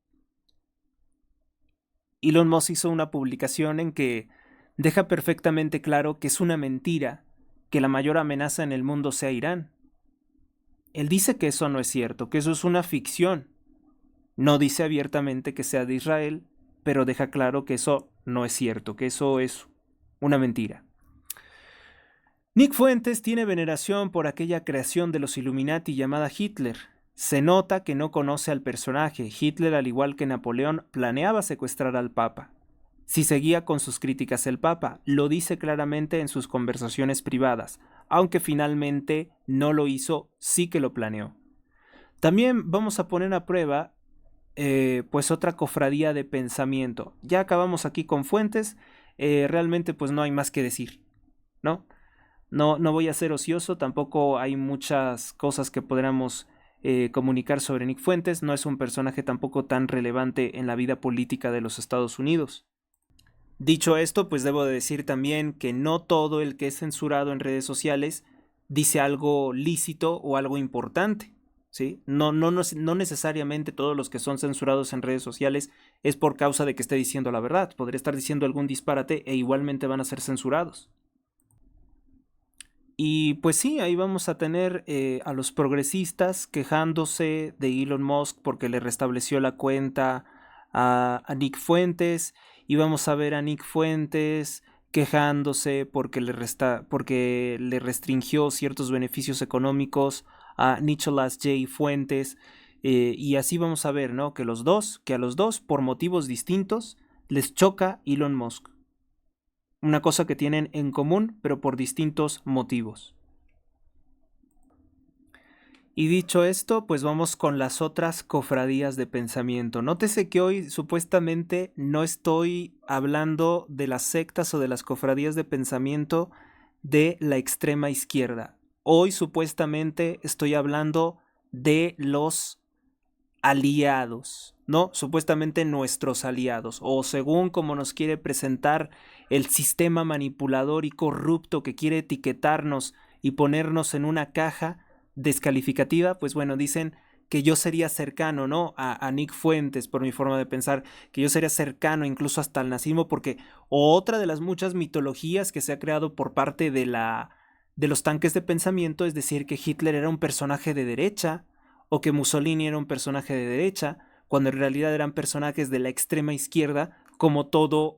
Elon Musk hizo una publicación en que deja perfectamente claro que es una mentira que la mayor amenaza en el mundo sea Irán. Él dice que eso no es cierto, que eso es una ficción. No dice abiertamente que sea de Israel, pero deja claro que eso no es cierto, que eso es una mentira. Nick Fuentes tiene veneración por aquella creación de los Illuminati llamada Hitler. Se nota que no conoce al personaje. Hitler, al igual que Napoleón, planeaba secuestrar al Papa. Si seguía con sus críticas el Papa, lo dice claramente en sus conversaciones privadas, aunque finalmente no lo hizo, sí que lo planeó. También vamos a poner a prueba pues otra cofradía de pensamiento. Ya acabamos aquí con Fuentes, realmente pues no hay más que decir, ¿no? No voy a ser ocioso, tampoco hay muchas cosas que podamos comunicar sobre Nick Fuentes, no es un personaje tampoco tan relevante en la vida política de los Estados Unidos. Dicho esto, pues debo de decir también que no todo el que es censurado en redes sociales dice algo lícito o algo importante, ¿sí? No necesariamente todos los que son censurados en redes sociales es por causa de que esté diciendo la verdad, podría estar diciendo algún disparate e igualmente van a ser censurados. Y pues sí, ahí vamos a tener a los progresistas quejándose de Elon Musk porque le restableció la cuenta a Nick Fuentes. Y vamos a ver a Nick Fuentes quejándose porque le restringió ciertos beneficios económicos a Nicholas J. Fuentes. Y así vamos a ver, ¿no? Que a los dos, por motivos distintos, les choca Elon Musk. Una cosa que tienen en común, pero por distintos motivos. Y dicho esto, pues vamos con las otras cofradías de pensamiento. Nótese que hoy supuestamente no estoy hablando de las sectas o de las cofradías de pensamiento de la extrema izquierda. Hoy supuestamente estoy hablando de los aliados, ¿no? Supuestamente nuestros aliados, o según como nos quiere presentar el sistema manipulador y corrupto que quiere etiquetarnos y ponernos en una caja descalificativa, pues bueno, dicen que yo sería cercano, ¿no? A Nick Fuentes, por mi forma de pensar, que yo sería cercano incluso hasta el nazismo, porque otra de las muchas mitologías que se ha creado por parte de los tanques de pensamiento es decir que Hitler era un personaje de derecha, o que Mussolini era un personaje de derecha, cuando en realidad eran personajes de la extrema izquierda, como todo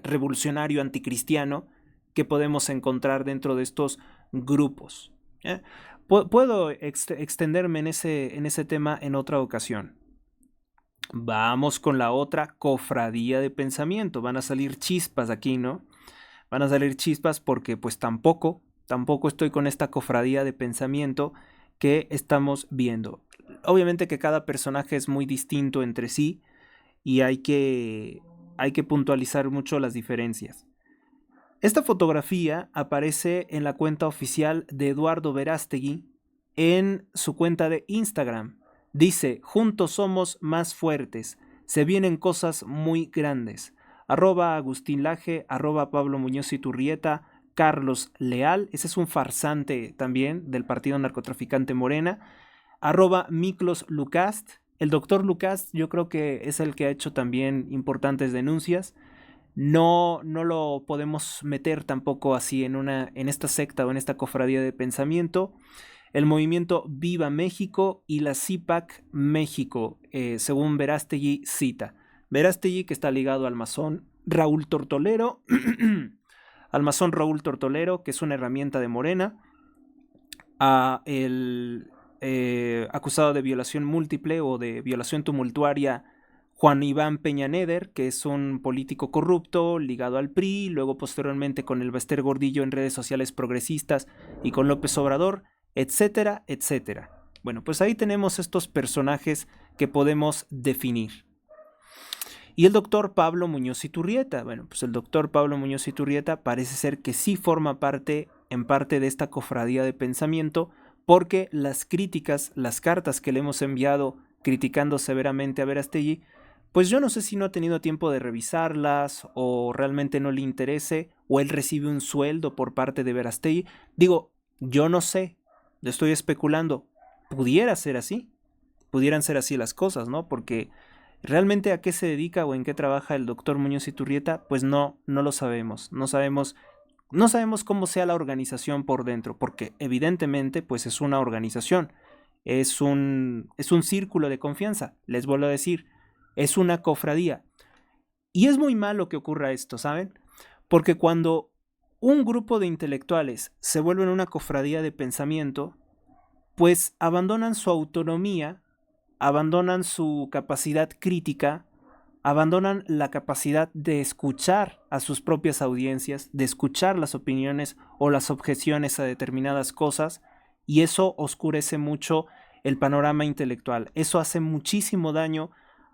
revolucionario anticristiano que podemos encontrar dentro de estos grupos. Puedo extenderme en ese tema en otra ocasión. Vamos con la otra cofradía de pensamiento. Van a salir chispas aquí, ¿no? Van a salir chispas porque pues tampoco estoy con esta cofradía de pensamiento que estamos viendo. Obviamente que cada personaje es muy distinto entre sí y hay que puntualizar mucho las diferencias. Esta fotografía aparece en la cuenta oficial de Eduardo Verástegui en su cuenta de Instagram. Dice: juntos somos más fuertes, se vienen cosas muy grandes. @Agustín Laje, @Pablo Muñoz Iturrieta, Carlos Leal, ese es un farsante también del partido narcotraficante Morena, @Miklos Lucast. El doctor Lucast yo creo que es el que ha hecho también importantes denuncias. No lo podemos meter tampoco así en esta secta o en esta cofradía de pensamiento. El movimiento Viva México y la CIPAC México, según Verástegui cita. Verástegui, que está ligado al masón Raúl Tortolero, al masón Raúl Tortolero, que es una herramienta de Morena, a el acusado de violación múltiple o de violación tumultuaria Juan Iván Peña Neder, que es un político corrupto ligado al PRI, luego posteriormente con el Bester Gordillo en redes sociales progresistas y con López Obrador, etcétera, etcétera. Bueno, pues ahí tenemos estos personajes que podemos definir. Y el doctor Pablo Muñoz Iturrieta. Bueno, pues el doctor Pablo Muñoz Iturrieta parece ser que sí forma parte, en parte, de esta cofradía de pensamiento, porque las críticas, las cartas que le hemos enviado criticando severamente a Verástegui, pues yo no sé si no ha tenido tiempo de revisarlas o realmente no le interese o él recibe un sueldo por parte de Verástegui. Digo, yo no sé, estoy especulando, pudiera ser así, pudieran ser así las cosas, ¿no? Porque realmente a qué se dedica o en qué trabaja el doctor Muñoz Iturrieta, pues no lo sabemos, no sabemos cómo sea la organización por dentro, porque evidentemente pues es una organización, es un círculo de confianza, les vuelvo a decir, es una cofradía. Y es muy malo que ocurra esto, ¿saben? Porque cuando un grupo de intelectuales se vuelven una cofradía de pensamiento, pues abandonan su autonomía, abandonan su capacidad crítica, abandonan la capacidad de escuchar a sus propias audiencias, de escuchar las opiniones o las objeciones a determinadas cosas, y eso oscurece mucho el panorama intelectual. Eso hace muchísimo daño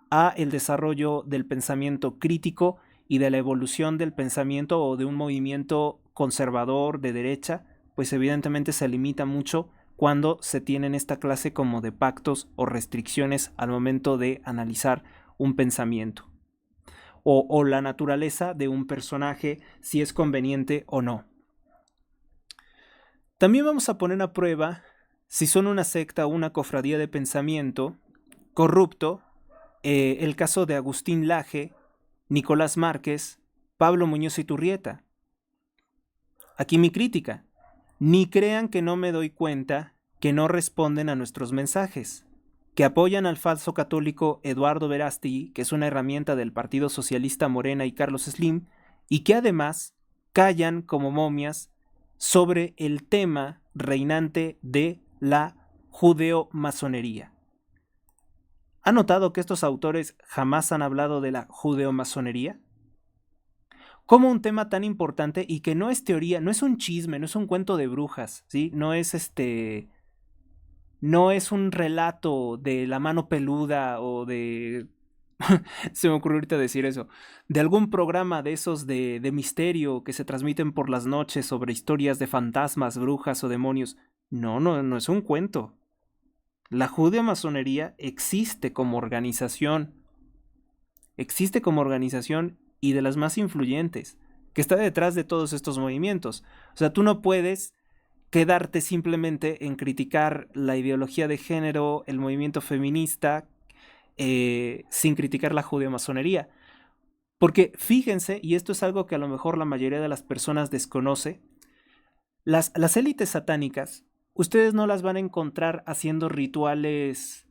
a el desarrollo del pensamiento crítico y de la evolución del pensamiento o de un movimiento conservador de derecha, pues evidentemente se limita mucho cuando se tienen esta clase como de pactos o restricciones al momento de analizar un pensamiento o la naturaleza de un personaje, si es conveniente o no. También vamos a poner a prueba si son una secta o una cofradía de pensamiento corrupto, el caso de Agustín Laje, Nicolás Márquez, Pablo Muñoz Iturrieta. Aquí mi crítica: ni crean que no me doy cuenta que no responden a nuestros mensajes, que apoyan al falso católico Eduardo Verástegui, que es una herramienta del Partido Socialista Morena y Carlos Slim, y que además callan como momias sobre el tema reinante de la judeo-masonería. ¿Ha notado que estos autores jamás han hablado de la judeo-masonería? Como un tema tan importante y que no es teoría, no es un chisme, no es un cuento de brujas, ¿sí? No es un relato de la mano peluda o de se me ocurrió ahorita decir eso, de algún programa de esos de misterio que se transmiten por las noches sobre historias de fantasmas, brujas o demonios. No es un cuento. La judeo-masonería existe como organización y de las más influyentes, que está detrás de todos estos movimientos. O sea, tú no puedes quedarte simplemente en criticar la ideología de género, el movimiento feminista, sin criticar la judeo-masonería. Porque fíjense, y esto es algo que a lo mejor la mayoría de las personas desconoce, las élites satánicas, ustedes no las van a encontrar haciendo rituales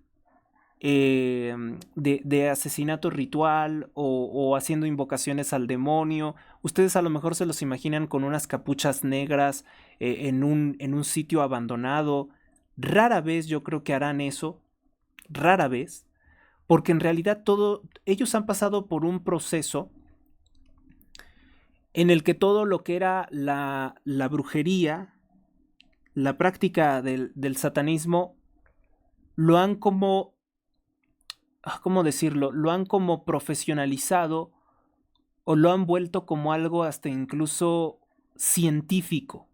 de asesinato ritual o haciendo invocaciones al demonio. Ustedes a lo mejor se los imaginan con unas capuchas negras en un sitio abandonado. Rara vez yo creo que harán eso, rara vez, porque en realidad ellos han pasado por un proceso en el que todo lo que era la brujería, la práctica del satanismo lo han como, ¿cómo decirlo? Lo han como profesionalizado o lo han vuelto como algo hasta incluso científico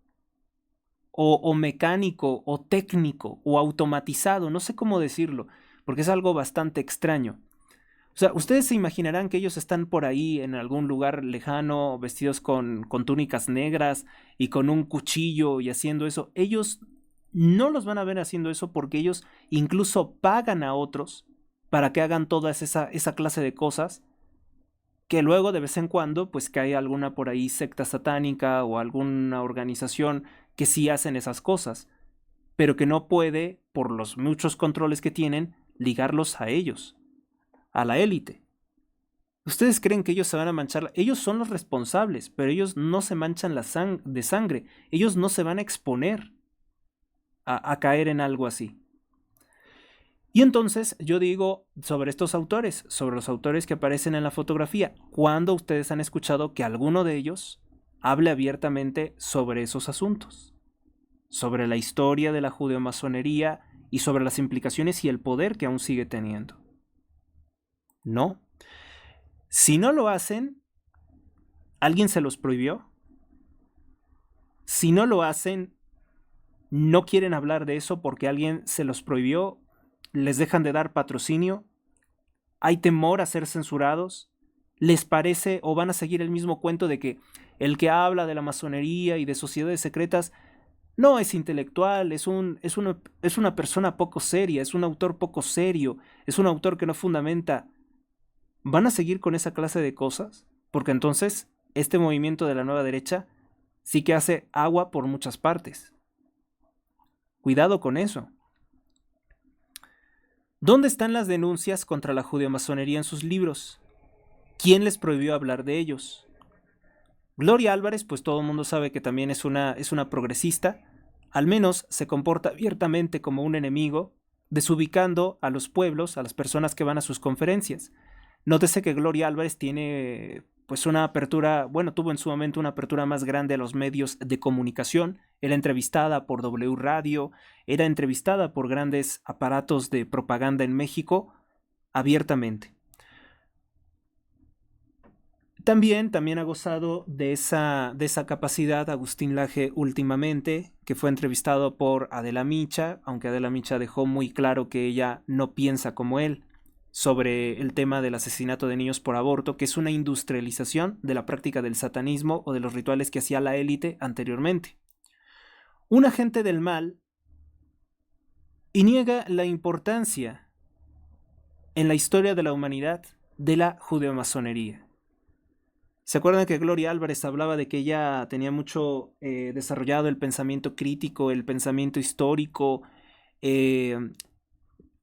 o mecánico o técnico o automatizado, no sé cómo decirlo, porque es algo bastante extraño. O sea, ustedes se imaginarán que ellos están por ahí en algún lugar lejano, vestidos con túnicas negras y con un cuchillo y haciendo eso. Ellos no los van a ver haciendo eso porque ellos incluso pagan a otros para que hagan toda esa clase de cosas, que luego de vez en cuando pues cae alguna por ahí secta satánica o alguna organización que sí hacen esas cosas, pero que no puede, por los muchos controles que tienen, ligarlos a ellos, a la élite. ¿Ustedes creen que ellos se van a manchar? Ellos son los responsables, pero ellos no se manchan de sangre. Ellos no se van a exponer a caer en algo así. Y entonces yo digo sobre estos autores, sobre los autores que aparecen en la fotografía, ¿cuándo ustedes han escuchado que alguno de ellos hable abiertamente sobre esos asuntos? Sobre la historia de la judeomasonería y sobre las implicaciones y el poder que aún sigue teniendo. No. Si no lo hacen, ¿alguien se los prohibió? Si no lo hacen, no quieren hablar de eso porque alguien se los prohibió, les dejan de dar patrocinio, hay temor a ser censurados, les parece o van a seguir el mismo cuento de que el que habla de la masonería y de sociedades secretas no es intelectual, es una persona poco seria, es un autor poco serio, es un autor que no fundamenta. ¿Van a seguir con esa clase de cosas? Porque entonces este movimiento de la nueva derecha sí que hace agua por muchas partes. Cuidado con eso. ¿Dónde están las denuncias contra la judeomasonería en sus libros? ¿Quién les prohibió hablar de ellos? Gloria Álvarez, pues todo el mundo sabe que también es una progresista, al menos se comporta abiertamente como un enemigo, desubicando a los pueblos, a las personas que van a sus conferencias. Nótese que Gloria Álvarez tiene pues una apertura, bueno, tuvo en su momento una apertura más grande a los medios de comunicación, era entrevistada por W Radio, era entrevistada por grandes aparatos de propaganda en México abiertamente. También ha gozado de esa capacidad Agustín Laje últimamente, que fue entrevistado por Adela Micha, aunque Adela Micha dejó muy claro que ella no piensa como él sobre el tema del asesinato de niños por aborto, que es una industrialización de la práctica del satanismo o de los rituales que hacía la élite anteriormente. Un agente del mal y niega la importancia en la historia de la humanidad de la judeomasonería. ¿Se acuerdan que Gloria Álvarez hablaba de que ella tenía mucho desarrollado el pensamiento crítico, el pensamiento histórico,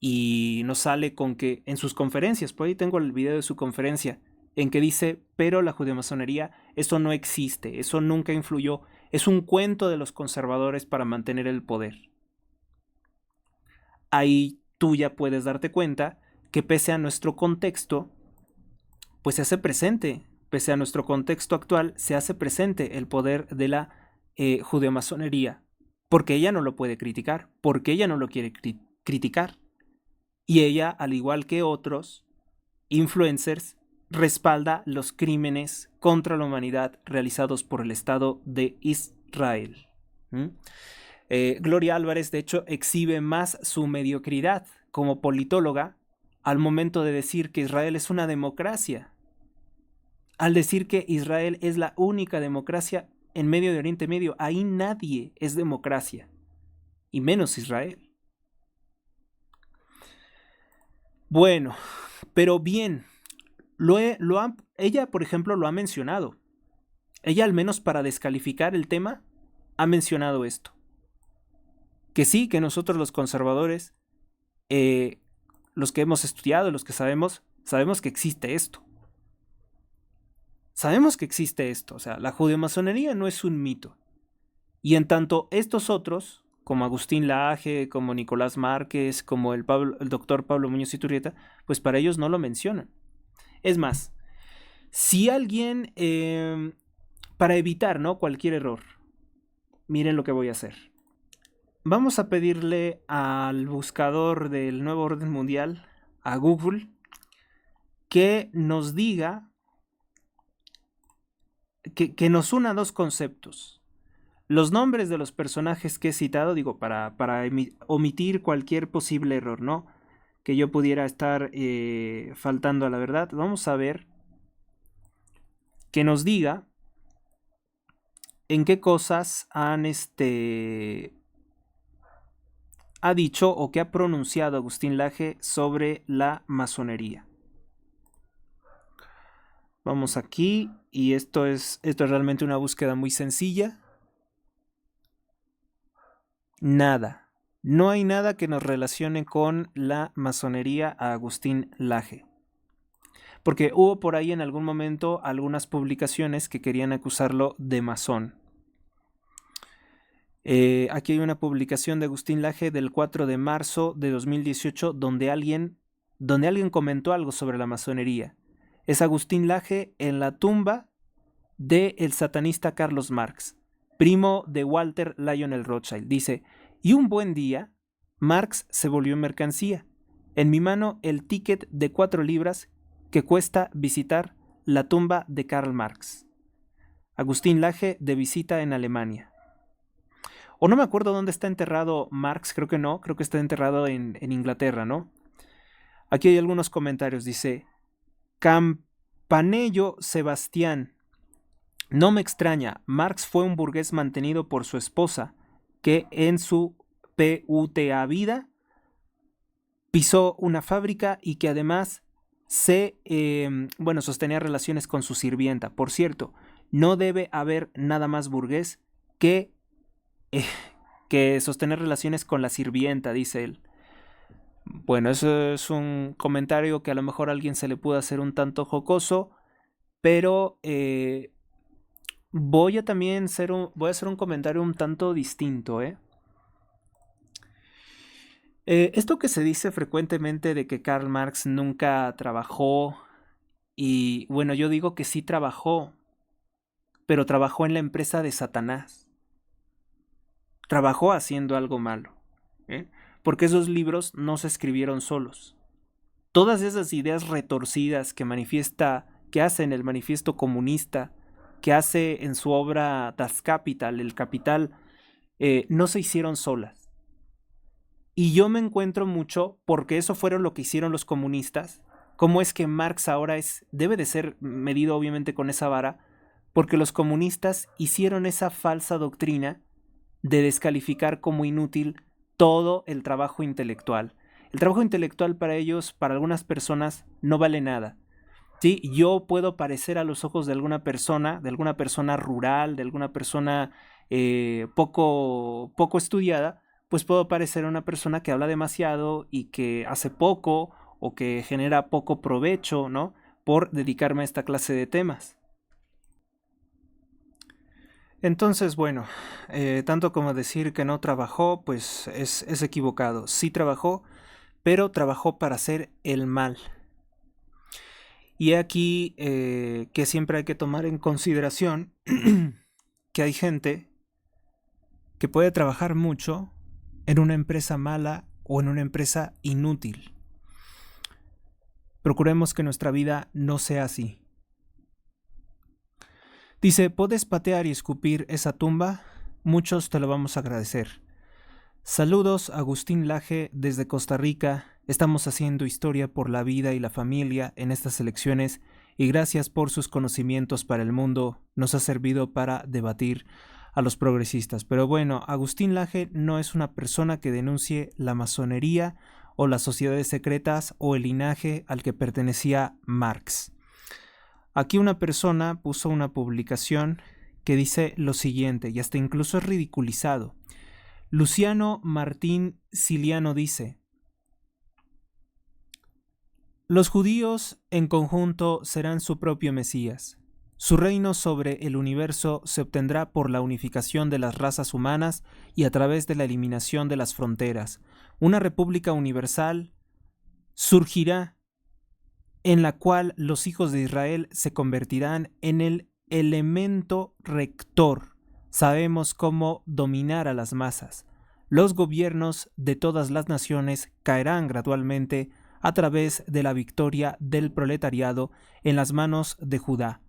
y nos sale con que en sus conferencias, por ahí tengo el video de su conferencia, en que dice, pero la judeomasonería, eso no existe, eso nunca influyó, es un cuento de los conservadores para mantener el poder? Ahí tú ya puedes darte cuenta que pese a nuestro contexto, pues se hace presente, pese a nuestro contexto actual, se hace presente el poder de la judeomasonería, porque ella no lo puede criticar, porque ella no lo quiere criticar. Y ella, al igual que otros influencers, respalda los crímenes contra la humanidad realizados por el Estado de Israel. Gloria Álvarez, de hecho, exhibe más su mediocridad como politóloga al momento de decir que Israel es una democracia. Al decir que Israel es la única democracia en medio de Oriente Medio, ahí nadie es democracia, y menos Israel. Bueno, pero bien, ella, por ejemplo, lo ha mencionado. Ella, al menos para descalificar el tema, ha mencionado esto. Que sí, que nosotros los conservadores, los que hemos estudiado, los que sabemos que existe esto. Sabemos que existe esto, o sea, la judeomasonería no es un mito. Y en tanto estos otros, como Agustín Laje, como Nicolás Márquez, como el doctor Pablo Muñoz Iturrieta, pues para ellos no lo mencionan. Es más, si alguien, para evitar, ¿no?, cualquier error, miren lo que voy a hacer. vamos a pedirle al buscador del nuevo orden mundial, a Google, que nos diga, que nos una dos conceptos. Los nombres de los personajes que he citado, digo, para omitir cualquier posible error, ¿no? Que yo pudiera estar faltando a la verdad. Vamos a ver que nos diga en qué cosas ha dicho o que ha pronunciado Agustín Laje sobre la masonería. Vamos aquí y esto es realmente una búsqueda muy sencilla. Nada. No hay nada que nos relacione con la masonería a Agustín Laje. Porque hubo por ahí en algún momento algunas publicaciones que querían acusarlo de masón. Aquí hay una publicación de Agustín Laje del 4 de marzo de 2018 donde alguien comentó algo sobre la masonería. Es Agustín Laje en la tumba del satanista Carlos Marx, primo de Walter Lionel Rothschild. Dice: y un buen día, Marx se volvió mercancía. En mi mano el ticket de 4 libras que cuesta visitar la tumba de Karl Marx. Agustín Laje de visita en Alemania. O no me acuerdo dónde está enterrado Marx, creo que no, creo que está enterrado en Inglaterra, ¿no? Aquí hay algunos comentarios, dice: Campanello Sebastián. No me extraña, Marx fue un burgués mantenido por su esposa, que en su puta vida pisó una fábrica y que además sostenía relaciones con su sirvienta. Por cierto, no debe haber nada más burgués que sostener relaciones con la sirvienta, dice él. Bueno, eso es un comentario que a lo mejor a alguien se le pudo hacer un tanto jocoso, pero voy a hacer un comentario un tanto distinto, Esto que se dice frecuentemente de que Karl Marx nunca trabajó, y bueno, yo digo que sí trabajó, pero trabajó en la empresa de Satanás. Trabajó haciendo algo malo, porque esos libros no se escribieron solos. Todas esas ideas retorcidas que hace en el Manifiesto Comunista, que hace en su obra Das Kapital, el Capital, no se hicieron solas. Y yo me encuentro mucho, porque eso fueron lo que hicieron los comunistas, cómo es que Marx ahora debe de ser medido obviamente con esa vara, porque los comunistas hicieron esa falsa doctrina de descalificar como inútil todo el trabajo intelectual. El trabajo intelectual para ellos, para algunas personas, no vale nada. ¿Sí? Yo puedo parecer a los ojos de alguna persona rural, de alguna persona poco estudiada, pues puedo parecer a una persona que habla demasiado y que hace poco o que genera poco provecho, ¿no? Por dedicarme a esta clase de temas. Entonces, bueno, tanto como decir que no trabajó, pues es equivocado. Sí trabajó, pero trabajó para hacer el mal. Y aquí que siempre hay que tomar en consideración que hay gente que puede trabajar mucho en una empresa mala o en una empresa inútil. Procuremos que nuestra vida no sea así. Dice: ¿puedes patear y escupir esa tumba? Muchos te lo vamos a agradecer. Saludos, Agustín Laje desde Costa Rica. Estamos haciendo historia por la vida y la familia en estas elecciones y gracias por sus conocimientos para el mundo. Nos ha servido para debatir a los progresistas. Pero bueno, Agustín Laje no es una persona que denuncie la masonería o las sociedades secretas o el linaje al que pertenecía Marx. Aquí una persona puso una publicación que dice lo siguiente, y hasta incluso es ridiculizado. Luciano Martín Siliano dice: los judíos en conjunto serán su propio Mesías. Su reino sobre el universo se obtendrá por la unificación de las razas humanas y a través de la eliminación de las fronteras. Una república universal surgirá en la cual los hijos de Israel se convertirán en el elemento rector. Sabemos cómo dominar a las masas. los gobiernos de todas las naciones caerán gradualmente a través de la victoria del proletariado en las manos de Judá.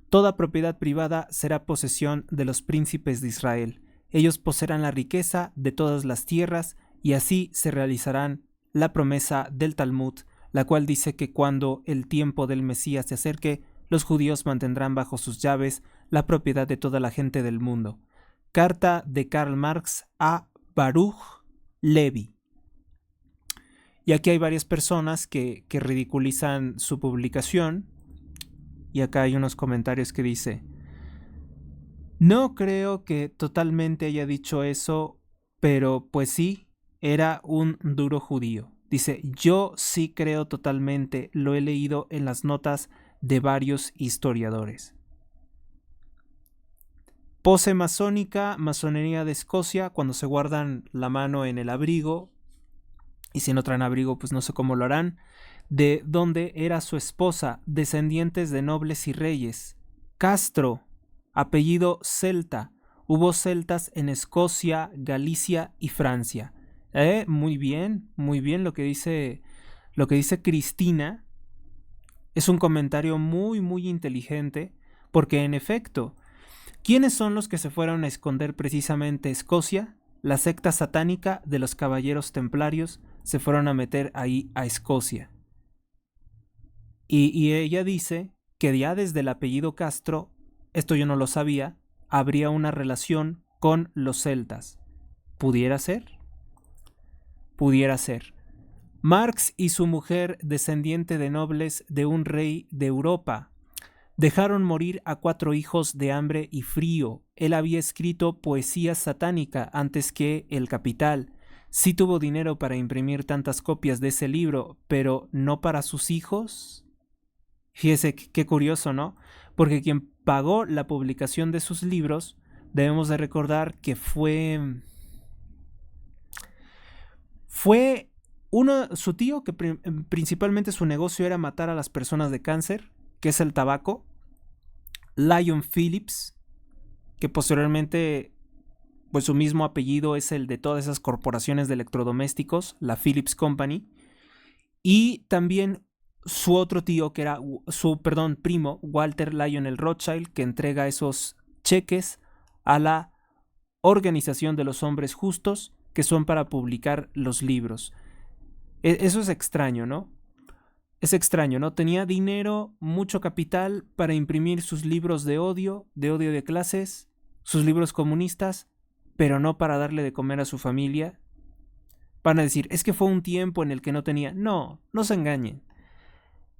Toda propiedad privada será posesión de los príncipes de Israel. Ellos poseerán la riqueza de todas las tierras y así se realizarán la promesa del Talmud, la cual dice que cuando el tiempo del Mesías se acerque, los judíos mantendrán bajo sus llaves la propiedad de toda la gente del mundo. Carta de Karl Marx a Baruch Levy. Y aquí hay varias personas que ridiculizan su publicación. Y acá hay unos comentarios que dice: no creo que totalmente haya dicho eso, pero pues sí, era un duro judío. Dice: yo sí creo totalmente, lo he leído en las notas de varios historiadores. Pose masónica, masonería de Escocia, cuando se guardan la mano en el abrigo, y si no traen abrigo, pues no sé cómo lo harán, de donde era su esposa, descendientes de nobles y reyes. Castro, apellido celta, hubo celtas en Escocia, Galicia y Francia. Muy bien lo que dice Cristina. Es un comentario muy inteligente, porque en efecto, ¿quiénes son los que se fueron a esconder precisamente a Escocia? La secta satánica de los caballeros templarios se fueron a meter ahí a Escocia. Y ella dice que ya desde el apellido Castro, esto yo no lo sabía, habría una relación con los celtas. ¿Pudiera ser? Pudiera ser. Marx y su mujer, descendiente de nobles de un rey de Europa, dejaron morir a 4 hijos de hambre y frío. Él había escrito poesía satánica antes que El Capital. Sí tuvo dinero para imprimir tantas copias de ese libro, pero no para sus hijos. Fíjese qué curioso, ¿no? Porque quien pagó la publicación de sus libros, debemos de recordar que fue su tío, que principalmente su negocio era matar a las personas de cáncer, que es el tabaco. Lyon Phillips, que posteriormente, pues su mismo apellido es el de todas esas corporaciones de electrodomésticos, la Phillips Company. Y también su otro tío, que era primo, Walter Lionel Rothschild, que entrega esos cheques a la Organización de los Hombres Justos, que son para publicar los libros. Eso es extraño, ¿no? Es extraño, ¿no? Tenía dinero, mucho capital para imprimir sus libros de odio de clases, sus libros comunistas, pero no para darle de comer a su familia. Van a decir, es que fue un tiempo en el que no tenía. No se engañen.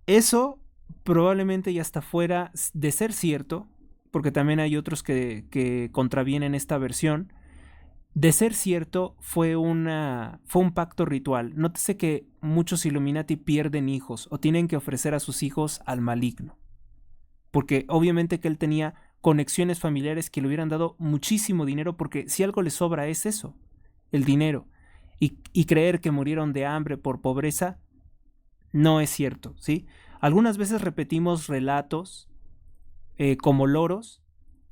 Eso probablemente ya está fuera de ser cierto, porque también hay otros que contravienen esta versión. De ser cierto, fue un pacto ritual. Nótese que muchos Illuminati pierden hijos o tienen que ofrecer a sus hijos al maligno. Porque obviamente que él tenía conexiones familiares que le hubieran dado muchísimo dinero, porque si algo le sobra es eso, el dinero. Y creer que murieron de hambre por pobreza no es cierto, ¿sí? Algunas veces repetimos relatos como loros,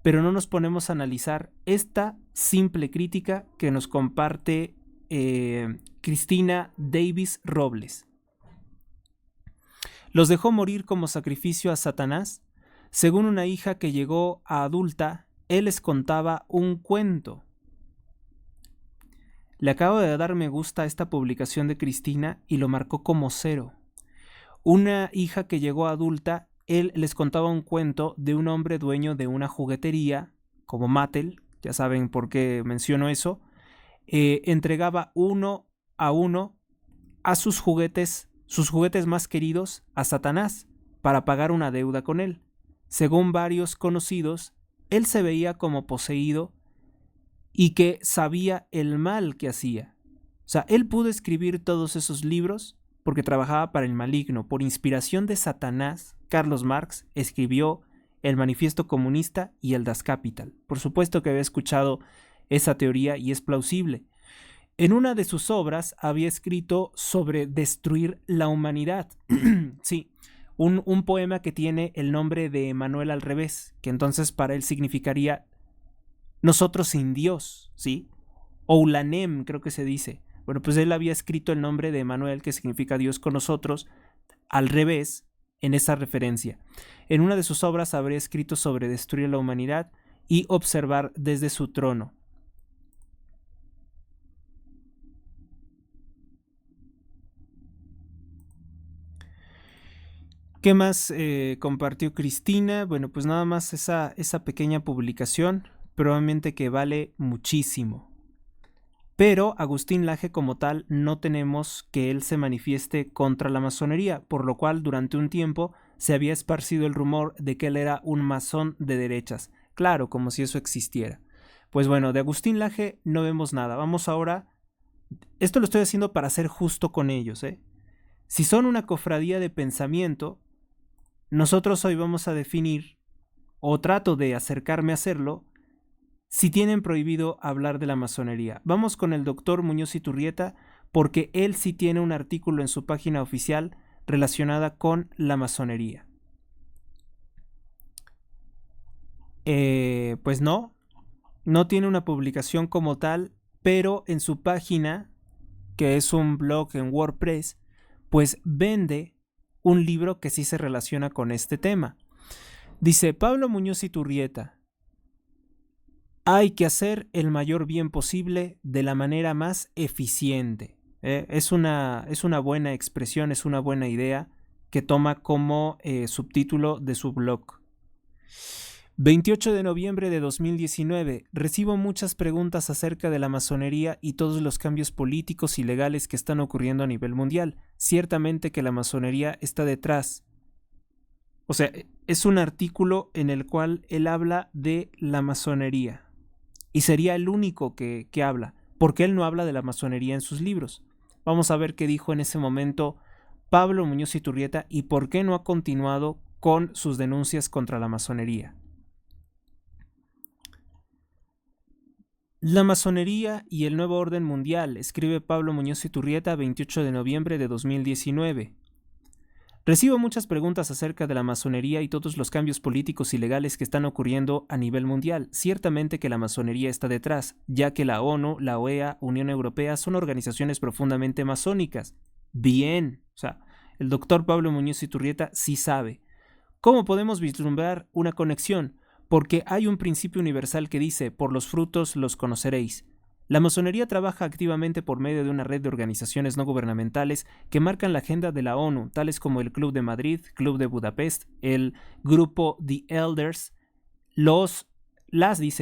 pero no nos ponemos a analizar esta simple crítica que nos comparte Cristina Davis Robles. Los dejó morir como sacrificio a Satanás. Según una hija que llegó a adulta, él les contaba un cuento. Le acabo de dar me gusta a esta publicación de Cristina y lo marcó como 0. Una hija que llegó a adulta, él les contaba un cuento de un hombre dueño de una juguetería, como Mattel, ya saben por qué menciono eso, entregaba uno a sus juguetes más queridos a Satanás para pagar una deuda con él. Según varios conocidos, él se veía como poseído y que sabía el mal que hacía. O sea, él pudo escribir todos esos libros porque trabajaba para el maligno. Por inspiración de Satanás, Carlos Marx escribió el Manifiesto Comunista y el Das Kapital. Por supuesto que había escuchado esa teoría y es plausible. En una de sus obras había escrito sobre destruir la humanidad. Sí, un poema que tiene el nombre de Manuel al revés, que entonces para él significaría nosotros sin Dios, ¿sí? Oulanem, creo que se dice. Bueno, pues él había escrito el nombre de Emanuel, que significa Dios con nosotros, al revés, en esa referencia. En una de sus obras habría escrito sobre destruir la humanidad y observar desde su trono. ¿Qué más compartió Cristina? Bueno, pues nada más esa pequeña publicación, probablemente que vale muchísimo. Pero Agustín Laje como tal no tenemos que él se manifieste contra la masonería, por lo cual durante un tiempo se había esparcido el rumor de que él era un masón de derechas. Claro, como si eso existiera. Pues bueno, de Agustín Laje no vemos nada. Vamos ahora... Esto lo estoy haciendo para ser justo con ellos, ¿eh? Si son una cofradía de pensamiento, nosotros hoy vamos a definir, o trato de acercarme a hacerlo, si tienen prohibido hablar de la masonería. Vamos con el doctor Muñoz Iturrieta, porque él sí tiene un artículo en su página oficial relacionada con la masonería. Pues no tiene una publicación como tal, pero en su página, que es un blog en WordPress, pues vende un libro que sí se relaciona con este tema. Dice Pablo Muñoz Iturrieta: hay que hacer el mayor bien posible de la manera más eficiente. Es una buena expresión, es una buena idea que toma como subtítulo de su blog. 28 de noviembre de 2019. Recibo muchas preguntas acerca de la masonería y todos los cambios políticos y legales que están ocurriendo a nivel mundial. Ciertamente que la masonería está detrás. O sea, es un artículo en el cual él habla de la masonería. Y sería el único que habla, porque él no habla de la masonería en sus libros. Vamos a ver qué dijo en ese momento Pablo Muñoz Iturrieta y por qué no ha continuado con sus denuncias contra la masonería. La masonería y el nuevo orden mundial, escribe Pablo Muñoz Iturrieta, 28 de noviembre de 2019. Recibo muchas preguntas acerca de la masonería y todos los cambios políticos y legales que están ocurriendo a nivel mundial. Ciertamente que la masonería está detrás, ya que la ONU, la OEA, Unión Europea son organizaciones profundamente masónicas. Bien, o sea, el doctor Pablo Muñoz Iturrieta sí sabe. ¿Cómo podemos vislumbrar una conexión? Porque hay un principio universal que dice, por los frutos los conoceréis. La masonería trabaja activamente por medio de una red de organizaciones no gubernamentales que marcan la agenda de la ONU, tales como el Club de Madrid, Club de Budapest, el Grupo The Elders, las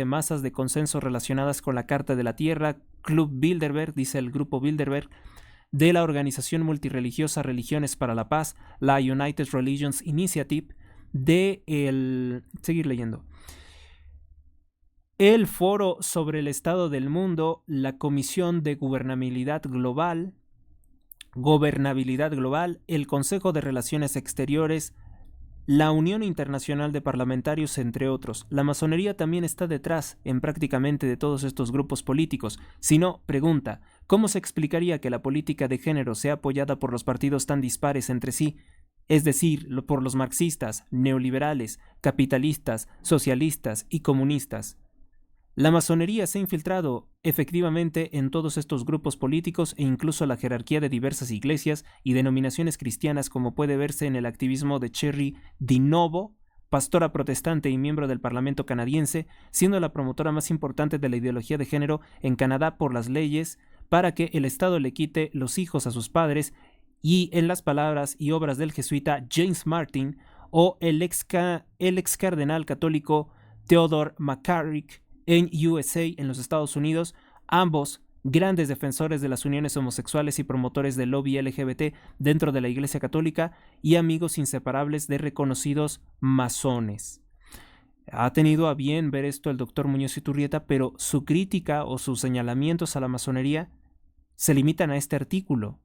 masas de consenso relacionadas con la Carta de la Tierra, Club Bilderberg, dice el Grupo Bilderberg, de la organización multirreligiosa Religiones para la Paz, la United Religions Initiative, seguir leyendo. El Foro sobre el Estado del Mundo, la Comisión de Gobernabilidad Global, el Consejo de Relaciones Exteriores, la Unión Internacional de Parlamentarios, entre otros. La masonería también está detrás en prácticamente de todos estos grupos políticos. Si no, pregunta, ¿cómo se explicaría que la política de género sea apoyada por los partidos tan dispares entre sí? Es decir, por los marxistas, neoliberales, capitalistas, socialistas y comunistas. La masonería se ha infiltrado efectivamente en todos estos grupos políticos e incluso la jerarquía de diversas iglesias y denominaciones cristianas, como puede verse en el activismo de Cherry DiNovo, pastora protestante y miembro del Parlamento canadiense, siendo la promotora más importante de la ideología de género en Canadá por las leyes para que el Estado le quite los hijos a sus padres, y en las palabras y obras del jesuita James Martin o el ex cardenal católico Theodore McCarrick en USA, en los Estados Unidos, ambos grandes defensores de las uniones homosexuales y promotores del lobby LGBT dentro de la Iglesia Católica y amigos inseparables de reconocidos masones. Ha tenido a bien ver esto el doctor Muñoz Iturrieta, pero su crítica o sus señalamientos a la masonería se limitan a este artículo,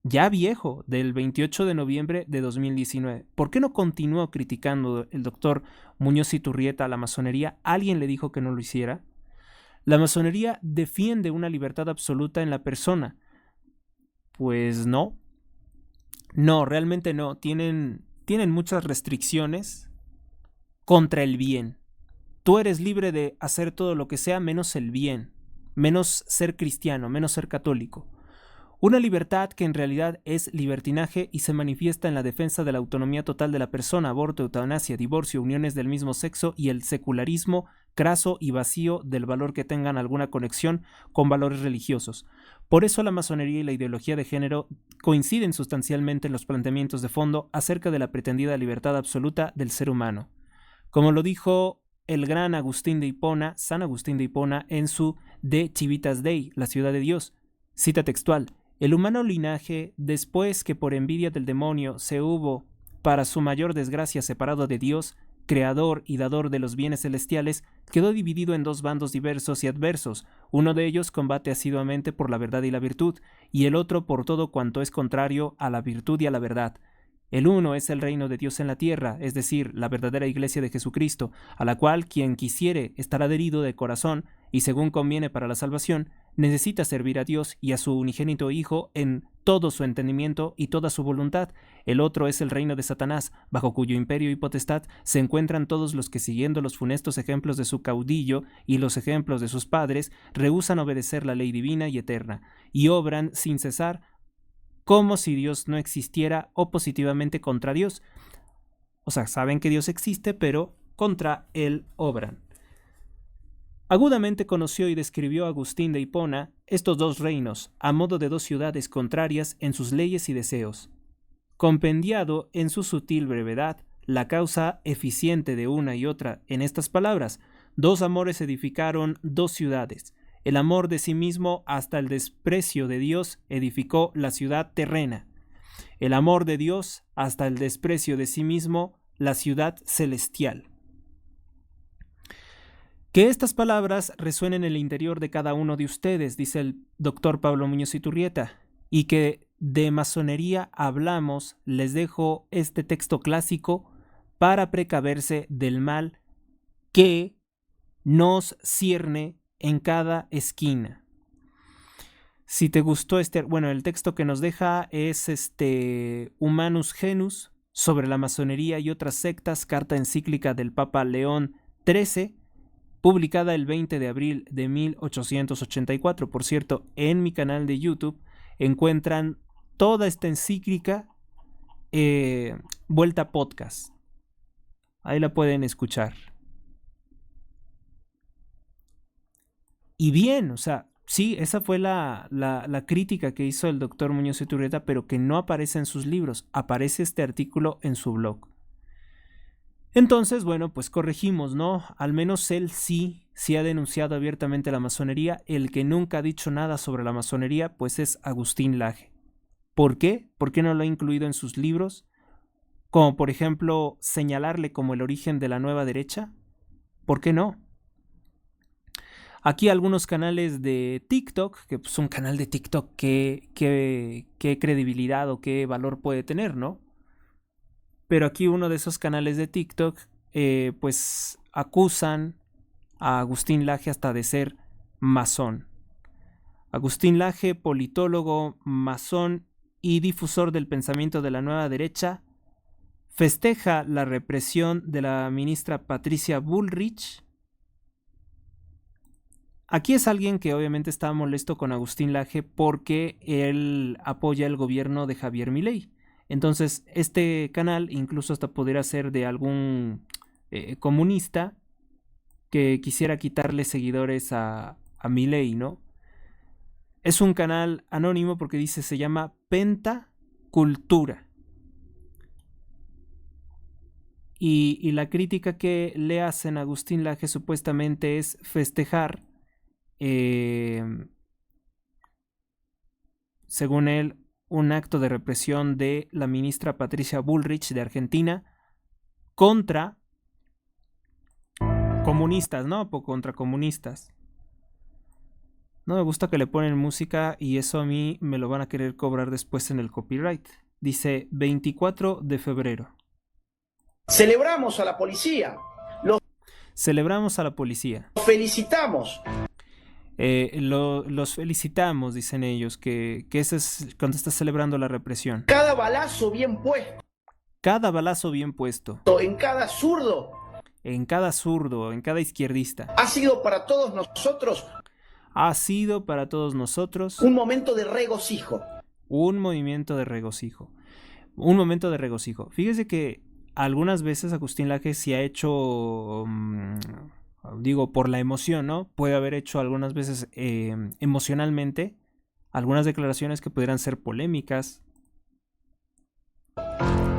ya viejo, del 28 de noviembre de 2019. ¿Por qué no continuó criticando el doctor Muñoz Iturrieta a la masonería? ¿Alguien le dijo que no lo hiciera? La masonería defiende una libertad absoluta en la persona. Pues no. No, realmente no. Tienen muchas restricciones contra el bien. Tú eres libre de hacer todo lo que sea menos el bien. menos ser cristiano, menos ser católico. Una libertad que en realidad es libertinaje y se manifiesta en la defensa de la autonomía total de la persona, aborto, eutanasia, divorcio, uniones del mismo sexo y el secularismo craso y vacío del valor que tengan alguna conexión con valores religiosos. Por eso la masonería y la ideología de género coinciden sustancialmente en los planteamientos de fondo acerca de la pretendida libertad absoluta del ser humano. Como lo dijo el gran Agustín de Hipona, San Agustín de Hipona, en su De Civitas Dei, la ciudad de Dios, cita textual: el humano linaje, después que por envidia del demonio se hubo, para su mayor desgracia, separado de Dios, creador y dador de los bienes celestiales, quedó dividido en dos bandos diversos y adversos. Uno de ellos combate asiduamente por la verdad y la virtud, y el otro por todo cuanto es contrario a la virtud y a la verdad. El uno es el reino de Dios en la tierra, es decir, la verdadera iglesia de Jesucristo, a la cual quien quisiere estar adherido de corazón y según conviene para la salvación, necesita servir a Dios y a su unigénito Hijo en todo su entendimiento y toda su voluntad. El otro es el reino de Satanás, bajo cuyo imperio y potestad se encuentran todos los que, siguiendo los funestos ejemplos de su caudillo y los ejemplos de sus padres, rehúsan obedecer la ley divina y eterna, y obran sin cesar como si Dios no existiera o positivamente contra Dios. O sea, saben que Dios existe, pero contra Él obran. Agudamente conoció y describió Agustín de Hipona estos dos reinos, a modo de dos ciudades contrarias en sus leyes y deseos. Compendiado en su sutil brevedad, la causa eficiente de una y otra en estas palabras: dos amores edificaron dos ciudades. El amor de sí mismo hasta el desprecio de Dios edificó la ciudad terrena. El amor de Dios hasta el desprecio de sí mismo la ciudad celestial. Que estas palabras resuenen en el interior de cada uno de ustedes, dice el doctor Pablo Muñoz Iturrieta, y que de masonería hablamos. Les dejo este texto clásico para precaverse del mal que nos cierne en cada esquina. Si te gustó el texto que nos deja es Humanus Genus, sobre la masonería y otras sectas, carta encíclica del Papa León XIII, publicada el 20 de abril de 1884. Por cierto, en mi canal de YouTube encuentran toda esta encíclica vuelta podcast. Ahí la pueden escuchar. Y bien, o sea, sí, esa fue la crítica que hizo el doctor Muñoz Iturrieta, pero que no aparece en sus libros, aparece este artículo en su blog. Entonces, bueno, pues corregimos, ¿no? Al menos él sí ha denunciado abiertamente la masonería. El que nunca ha dicho nada sobre la masonería, pues es Agustín Laje. ¿Por qué? ¿Por qué no lo ha incluido en sus libros? Como por ejemplo, señalarle como el origen de la nueva derecha. ¿Por qué no? Aquí algunos canales de TikTok, que pues un canal de TikTok, ¿qué credibilidad o qué valor puede tener, ¿no? Pero aquí uno de esos canales de TikTok, pues acusan a Agustín Laje hasta de ser masón. Agustín Laje, politólogo, masón y difusor del pensamiento de la nueva derecha, festeja la represión de la ministra Patricia Bullrich. Aquí es alguien que obviamente está molesto con Agustín Laje porque él apoya el gobierno de Javier Milei. Entonces, este canal incluso hasta pudiera ser de algún comunista que quisiera quitarle seguidores a Milei, ¿no? Es un canal anónimo porque dice, se llama Pentacultura. Y la crítica que le hacen a Agustín Laje supuestamente es festejar, según él, un acto de represión de la ministra Patricia Bullrich de Argentina contra comunistas, ¿no? Contra comunistas. No me gusta que le ponen música y eso a mí me lo van a querer cobrar después en el copyright. Dice 24 de febrero. Celebramos a la policía. Celebramos a la policía. Los felicitamos. Los felicitamos, dicen ellos, que ese es cuando está celebrando la represión. Cada balazo bien puesto. Cada balazo bien puesto. En cada zurdo. En cada zurdo, en cada izquierdista. Ha sido para todos nosotros. ha sido para todos nosotros un momento de regocijo. un movimiento de regocijo. Un momento de regocijo. Fíjese que algunas veces Agustín Laje se ha hecho, digo, por la emoción, ¿no? Puede haber hecho algunas veces emocionalmente algunas declaraciones que pudieran ser polémicas.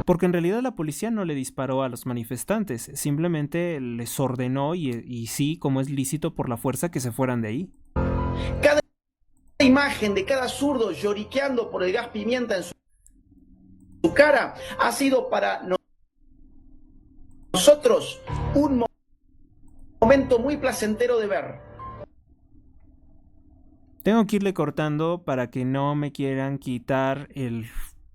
Porque en realidad la policía no le disparó a los manifestantes, simplemente les ordenó y sí, como es lícito por la fuerza, que se fueran de ahí. Cada imagen de cada zurdo lloriqueando por el gas pimienta en su cara ha sido para nosotros un momento muy placentero de ver. Tengo que irle cortando para que no me quieran quitar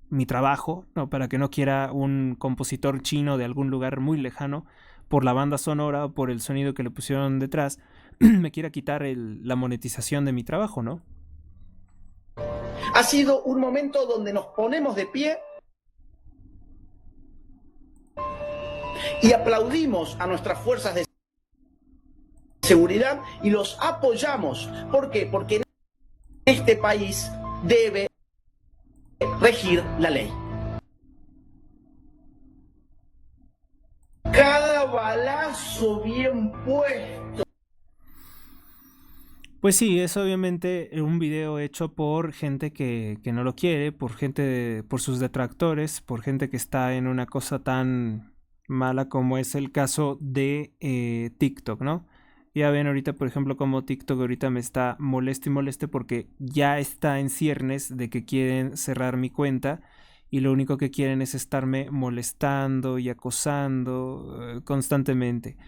mi trabajo, no, para que no quiera un compositor chino de algún lugar muy lejano por la banda sonora o por el sonido que le pusieron detrás, me quiera quitar la monetización de mi trabajo, ¿no? Ha sido un momento donde nos ponemos de pie y aplaudimos a nuestras fuerzas de seguridad y los apoyamos. ¿Por qué? Porque en este país debe regir la ley. Cada balazo bien puesto. Pues sí, es obviamente un video hecho por gente que no lo quiere, por gente, por sus detractores, por gente que está en una cosa tan mala como es el caso de TikTok, ¿no? Ya ven ahorita, por ejemplo, como TikTok ahorita me está moleste y moleste porque ya está en ciernes de que quieren cerrar mi cuenta y lo único que quieren es estarme molestando y acosando constantemente.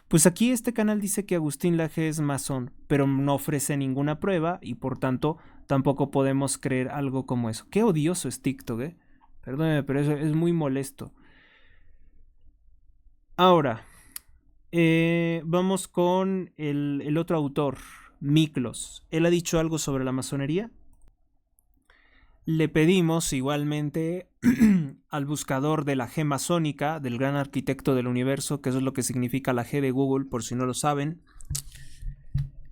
Pues aquí este canal dice que Agustín Laje es masón, pero no ofrece ninguna prueba y por tanto tampoco podemos creer algo como eso. Qué odioso es TikTok, ¿eh? Perdóneme, pero eso es muy molesto. Ahora, vamos con el otro autor, Miklos. Él ha dicho algo sobre la masonería. Le pedimos igualmente al buscador de la G masónica, del gran arquitecto del universo, que eso es lo que significa la G de Google, por si no lo saben.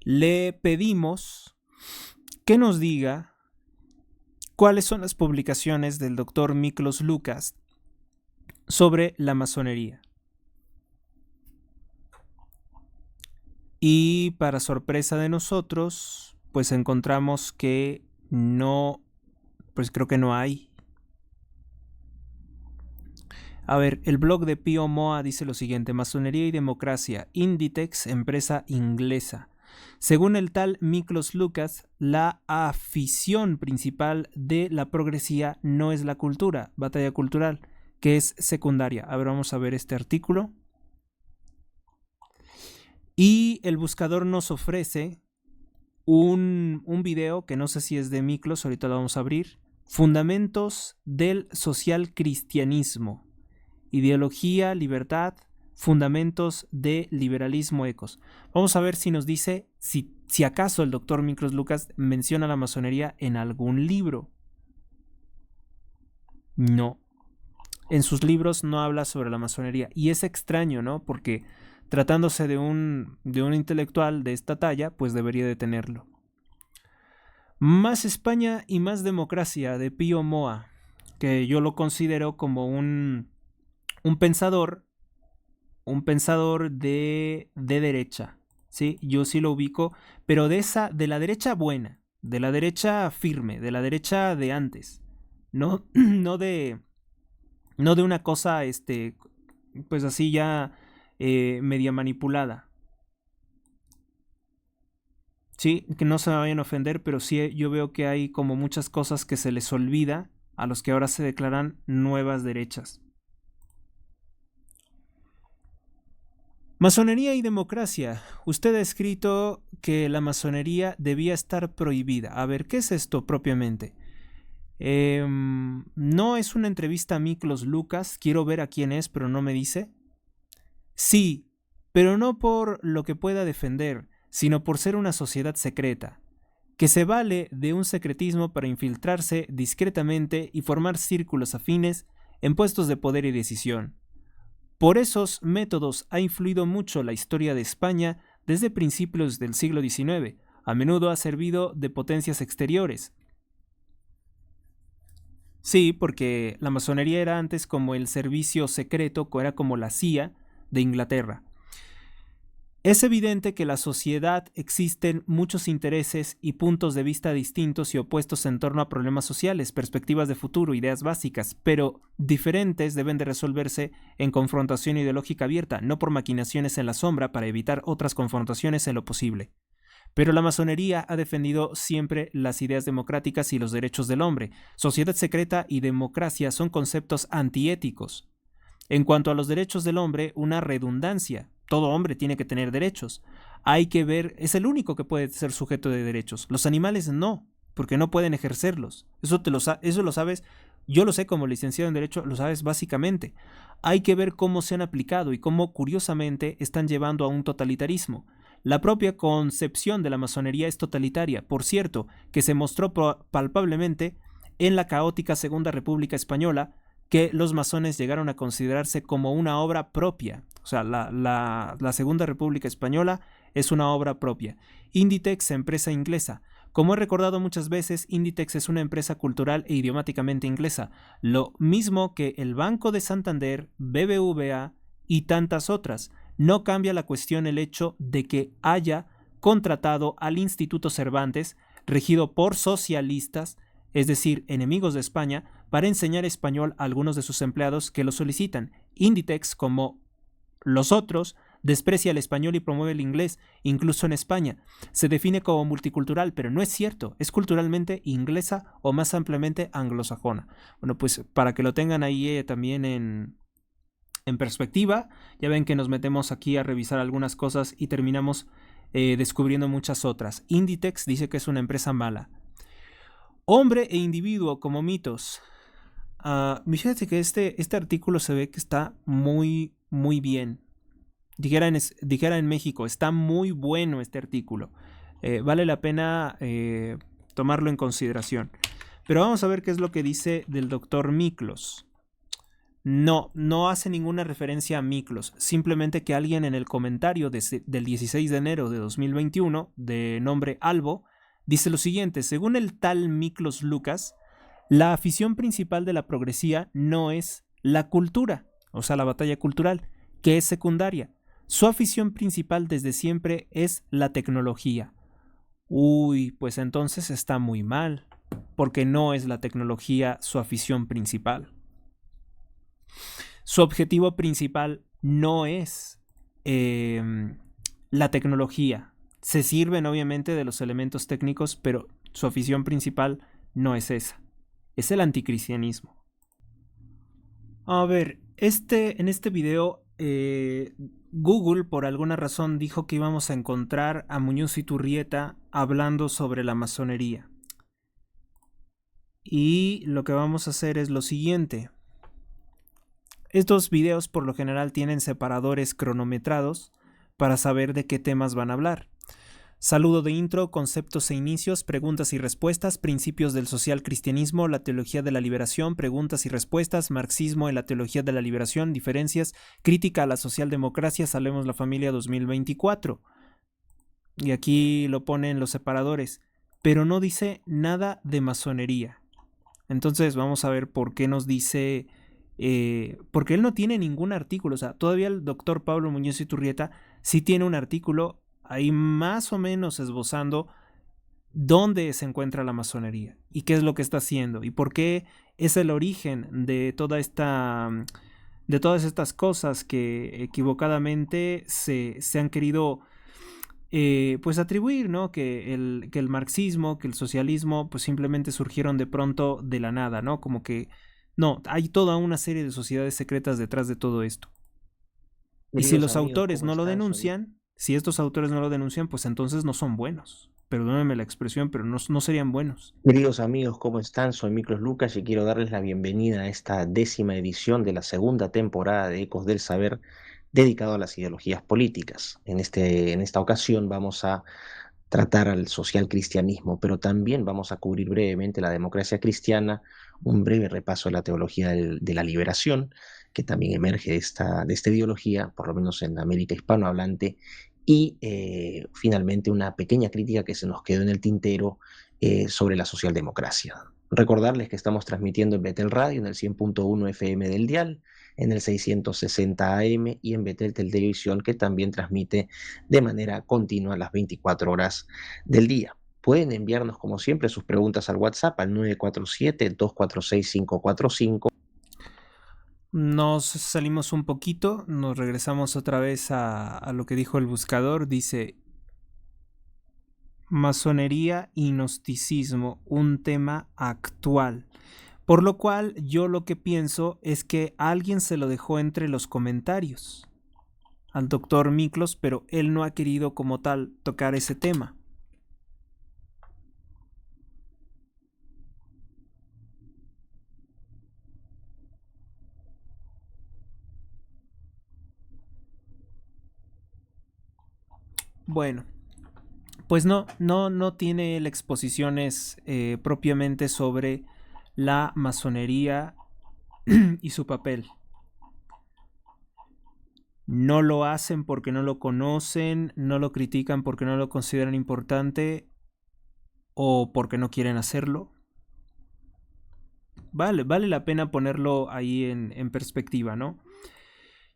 Le pedimos que nos diga cuáles son las publicaciones del doctor Miklos Lukács sobre la masonería. Y para sorpresa de nosotros, pues encontramos que no, pues creo que no hay. A ver, el blog de Pío Moa dice lo siguiente: Masonería y democracia, Inditex, empresa inglesa. Según el tal Miklos Lukács, la afición principal de la progresía no es la cultura, batalla cultural, que es secundaria. A ver, vamos a ver este artículo. Y el buscador nos ofrece un video que no sé si es de Miklos, ahorita lo vamos a abrir. Fundamentos del social cristianismo. Ideología, libertad, fundamentos de liberalismo ecos. Vamos a ver si nos dice si acaso el doctor Miklos Lukács menciona la masonería en algún libro. No. En sus libros no habla sobre la masonería. Y es extraño, ¿no? Porque tratándose de un intelectual de esta talla, pues debería de tenerlo. Más España y más democracia, de Pío Moa, que yo lo considero como un pensador de derecha, ¿sí? Yo sí lo ubico, pero de la derecha buena, de la derecha firme, de la derecha de antes, no de una cosa, pues así ya media manipulada. Sí, que no se me vayan a ofender, pero sí yo veo que hay como muchas cosas que se les olvida a los que ahora se declaran nuevas derechas. Masonería y democracia. Usted ha escrito que la masonería debía estar prohibida. A ver, ¿qué es esto propiamente? No es una entrevista a Miklos Lukács. Quiero ver a quién es, pero no me dice. Sí, pero no por lo que pueda defender, sino por ser una sociedad secreta, que se vale de un secretismo para infiltrarse discretamente y formar círculos afines en puestos de poder y decisión. Por esos métodos ha influido mucho la historia de España desde principios del siglo XIX, A menudo ha servido de potencias exteriores. Sí, porque la masonería era antes como el servicio secreto, era como la CIA de Inglaterra. Es evidente que en la sociedad existen muchos intereses y puntos de vista distintos y opuestos en torno a problemas sociales, perspectivas de futuro, ideas básicas, pero diferentes deben de resolverse en confrontación ideológica abierta, no por maquinaciones en la sombra para evitar otras confrontaciones en lo posible. Pero la masonería ha defendido siempre las ideas democráticas y los derechos del hombre. Sociedad secreta y democracia son conceptos antiéticos. En cuanto a los derechos del hombre, una redundancia. Todo hombre tiene que tener derechos. Hay que ver, es el único que puede ser sujeto de derechos. Los animales no, porque no pueden ejercerlos. Eso lo sabes, yo lo sé como licenciado en Derecho, lo sabes básicamente. Hay que ver cómo se han aplicado y cómo, curiosamente, están llevando a un totalitarismo. La propia concepción de la masonería es totalitaria, por cierto, que se mostró palpablemente en la caótica Segunda República Española, que los masones llegaron a considerarse como una obra propia. O sea, la Segunda República Española es una obra propia. Inditex, empresa inglesa. Como he recordado muchas veces, Inditex es una empresa cultural e idiomáticamente inglesa, lo mismo que el Banco de Santander, BBVA y tantas otras. No cambia la cuestión el hecho de que haya contratado al Instituto Cervantes, regido por socialistas, es decir, enemigos de España, para enseñar español a algunos de sus empleados que lo solicitan. Inditex, como los otros, desprecia el español y promueve el inglés, incluso en España. Se define como multicultural, pero no es cierto, es culturalmente inglesa o más ampliamente anglosajona. Bueno, pues para que lo tengan ahí también en perspectiva, ya ven que nos metemos aquí a revisar algunas cosas y terminamos descubriendo muchas otras. Inditex dice que es una empresa mala. Hombre e individuo como mitos. Fíjate que este artículo se ve que está muy, muy bien. Dijera en México, está muy bueno este artículo. Vale la pena tomarlo en consideración. Pero vamos a ver qué es lo que dice del doctor Miklos. No hace ninguna referencia a Miklos, simplemente que alguien en el comentario del 16 de enero de 2021, de nombre Albo, dice lo siguiente: según el tal Miklos Lucas, la afición principal de la progresía no es la cultura, o sea, la batalla cultural, que es secundaria. Su afición principal desde siempre es la tecnología. Uy, pues entonces está muy mal, porque no es la tecnología su afición principal. Su objetivo principal no es la tecnología. Se sirven obviamente de los elementos técnicos, pero su afición principal no es esa. Es el anticristianismo. A ver, en este video Google por alguna razón dijo que íbamos a encontrar a Muñoz y Turrieta hablando sobre la masonería. Y lo que vamos a hacer es lo siguiente. Estos videos por lo general tienen separadores cronometrados para saber de qué temas van a hablar. Saludo de intro, conceptos e inicios, preguntas y respuestas, principios del social cristianismo, la teología de la liberación, preguntas y respuestas, marxismo en la teología de la liberación, diferencias, crítica a la socialdemocracia, Salvemos la Familia 2024. Y aquí lo ponen los separadores, pero no dice nada de masonería. Entonces vamos a ver por qué nos dice... porque él no tiene ningún artículo, o sea, todavía el doctor Pablo Muñoz y Turrieta sí tiene un artículo ahí más o menos esbozando dónde se encuentra la masonería y qué es lo que está haciendo y por qué es el origen de todas estas cosas que equivocadamente se han querido pues atribuir, ¿no? Que el marxismo, que el socialismo pues simplemente surgieron de pronto de la nada, ¿no? Como que no, hay toda una serie de sociedades secretas detrás de todo esto. Y si los autores no lo denuncian, si estos autores no lo denuncian, pues entonces no son buenos. Perdónenme la expresión, pero no serían buenos. Queridos amigos, ¿cómo están? Soy Miklos Lucas y quiero darles la bienvenida a esta 10ª edición de la segunda temporada de Ecos del Saber dedicado a las ideologías políticas. En esta ocasión vamos a tratar al social cristianismo, pero también vamos a cubrir brevemente la democracia cristiana, un breve repaso de la teología de la liberación, que también emerge de esta ideología, por lo menos en América hispanohablante, Y finalmente una pequeña crítica que se nos quedó en el tintero sobre la socialdemocracia. Recordarles que estamos transmitiendo en Betel Radio, en el 100.1 FM del dial, en el 660 AM y en Betel Televisión, que también transmite de manera continua las 24 horas del día. Pueden enviarnos, como siempre, sus preguntas al WhatsApp al 947-246-545. Nos salimos un poquito, nos regresamos otra vez a lo que dijo el buscador. Dice: masonería y gnosticismo, un tema actual. Por lo cual yo lo que pienso es que alguien se lo dejó entre los comentarios al doctor Miklos, pero él no ha querido como tal tocar ese tema. Bueno, pues no tiene él exposiciones propiamente sobre la masonería y su papel. No lo hacen porque no lo conocen, no lo critican porque no lo consideran importante o porque no quieren hacerlo. Vale la pena ponerlo ahí en perspectiva, ¿no?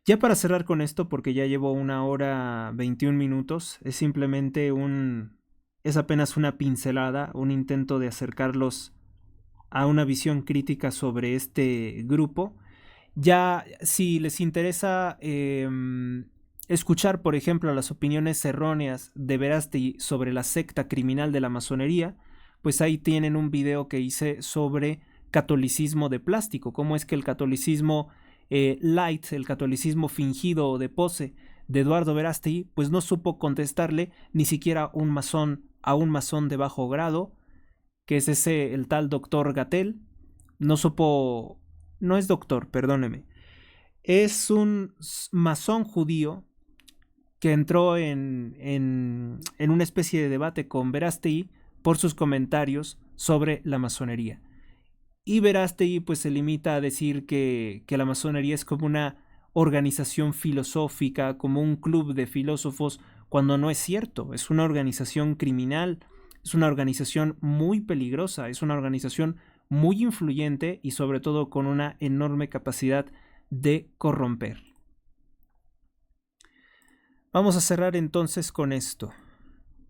Ya para cerrar con esto, porque ya llevo 1 hora 21 minutos, es simplemente es apenas una pincelada, un intento de acercarlos a una visión crítica sobre este grupo. Ya, si les interesa escuchar, por ejemplo, las opiniones erróneas de Verástegui sobre la secta criminal de la masonería, pues ahí tienen un video que hice sobre catolicismo de plástico, cómo es que el catolicismo light, el catolicismo fingido o de pose de Eduardo Verástegui, pues no supo contestarle ni siquiera a un masón de bajo grado, que es el tal doctor Gatell. No supo, no es doctor, perdóneme, es un masón judío que entró en una especie de debate con Verástegui por sus comentarios sobre la masonería. Y Verástegui pues se limita a decir que la masonería es como una organización filosófica, como un club de filósofos, cuando no es cierto. Es una organización criminal, es una organización muy peligrosa, es una organización muy influyente y sobre todo con una enorme capacidad de corromper. Vamos a cerrar entonces con esto.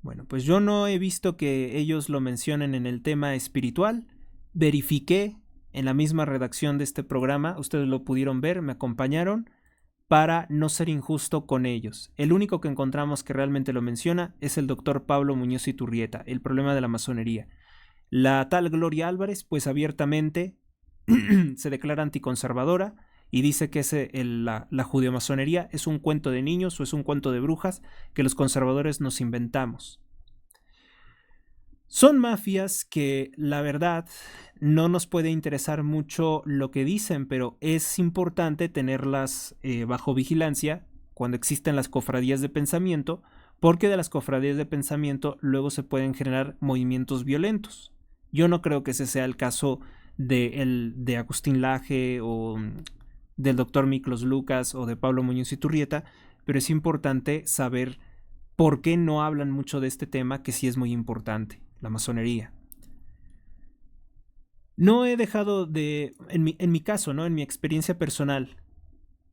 Bueno, pues yo no he visto que ellos lo mencionen en el tema espiritual. Verifiqué en la misma redacción de este programa, ustedes lo pudieron ver, me acompañaron, para no ser injusto con ellos. El único que encontramos que realmente lo menciona es el doctor Pablo Muñoz Iturrieta, el problema de la masonería. La tal Gloria Álvarez, pues abiertamente se declara anticonservadora y dice que la judeomasonería es un cuento de niños o es un cuento de brujas que los conservadores nos inventamos. Son mafias que, la verdad, no nos puede interesar mucho lo que dicen, pero es importante tenerlas bajo vigilancia cuando existen las cofradías de pensamiento, porque de las cofradías de pensamiento luego se pueden generar movimientos violentos. Yo no creo que ese sea el caso de Agustín Laje o del doctor Miklos Lucas o de Pablo Muñoz Iturrieta, pero es importante saber por qué no hablan mucho de este tema que sí es muy importante, la masonería. No he dejado en mi caso, ¿no? En mi experiencia personal,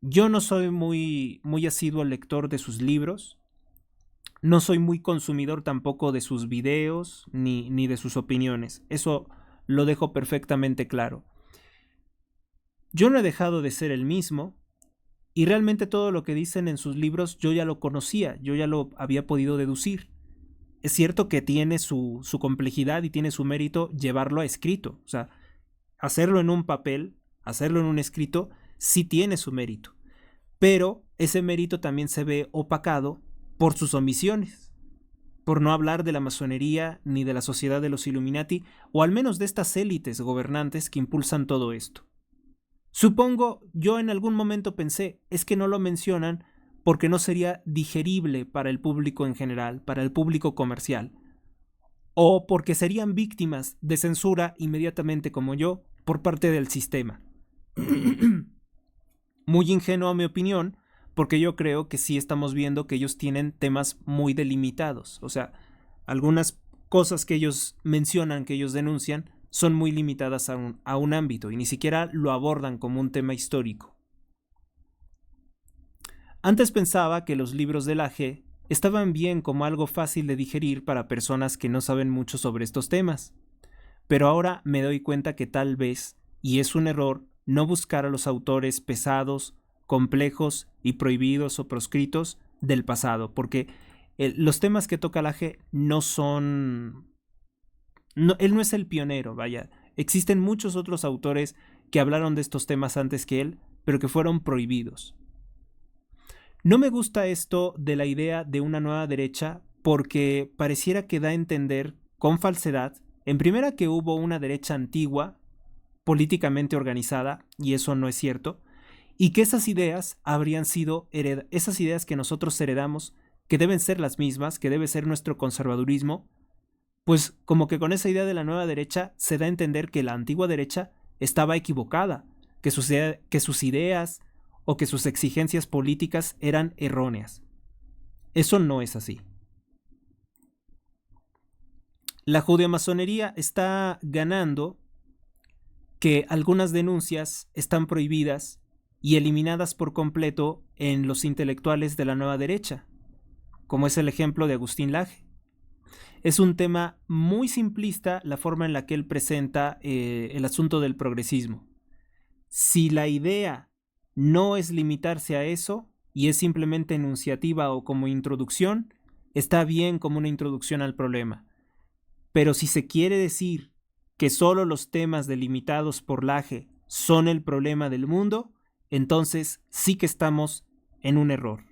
yo no soy muy asiduo lector de sus libros, no soy muy consumidor tampoco de sus videos ni de sus opiniones, eso lo dejo perfectamente claro. Yo no he dejado de ser el mismo y realmente todo lo que dicen en sus libros yo ya lo conocía, yo ya lo había podido deducir. Es cierto que tiene su complejidad y tiene su mérito llevarlo a escrito, o sea, hacerlo en un papel, hacerlo en un escrito, sí tiene su mérito, pero ese mérito también se ve opacado por sus omisiones, por no hablar de la masonería ni de la sociedad de los Illuminati, o al menos de estas élites gobernantes que impulsan todo esto. Supongo, yo en algún momento pensé, es que no lo mencionan porque no sería digerible para el público en general, para el público comercial, o porque serían víctimas de censura inmediatamente como yo por parte del sistema. Muy ingenuo a mi opinión, porque yo creo que sí estamos viendo que ellos tienen temas muy delimitados. O sea, algunas cosas que ellos mencionan, que ellos denuncian, son muy limitadas a un ámbito y ni siquiera lo abordan como un tema histórico. Antes pensaba que los libros de Laje estaban bien como algo fácil de digerir para personas que no saben mucho sobre estos temas, pero ahora me doy cuenta que tal vez, y es un error, no buscar a los autores pesados, complejos y prohibidos o proscritos del pasado, porque los temas que toca Laje no son... No, él no es el pionero, vaya. Existen muchos otros autores que hablaron de estos temas antes que él, pero que fueron prohibidos. No me gusta esto de la idea de una nueva derecha porque pareciera que da a entender con falsedad, en primera, que hubo una derecha antigua, políticamente organizada, y eso no es cierto, y que esas ideas habrían sido esas ideas que nosotros heredamos, que deben ser las mismas, que debe ser nuestro conservadurismo, pues como que con esa idea de la nueva derecha se da a entender que la antigua derecha estaba equivocada, que sus ideas o que sus exigencias políticas eran erróneas. Eso no es así. La judeomasonería está ganando que algunas denuncias están prohibidas y eliminadas por completo en los intelectuales de la nueva derecha, como es el ejemplo de Agustín Laje. Es un tema muy simplista la forma en la que él presenta el asunto del progresismo. Si la idea no es limitarse a eso y es simplemente enunciativa o como introducción, está bien como una introducción al problema. Pero si se quiere decir que solo los temas delimitados por Laje son el problema del mundo, entonces sí que estamos en un error.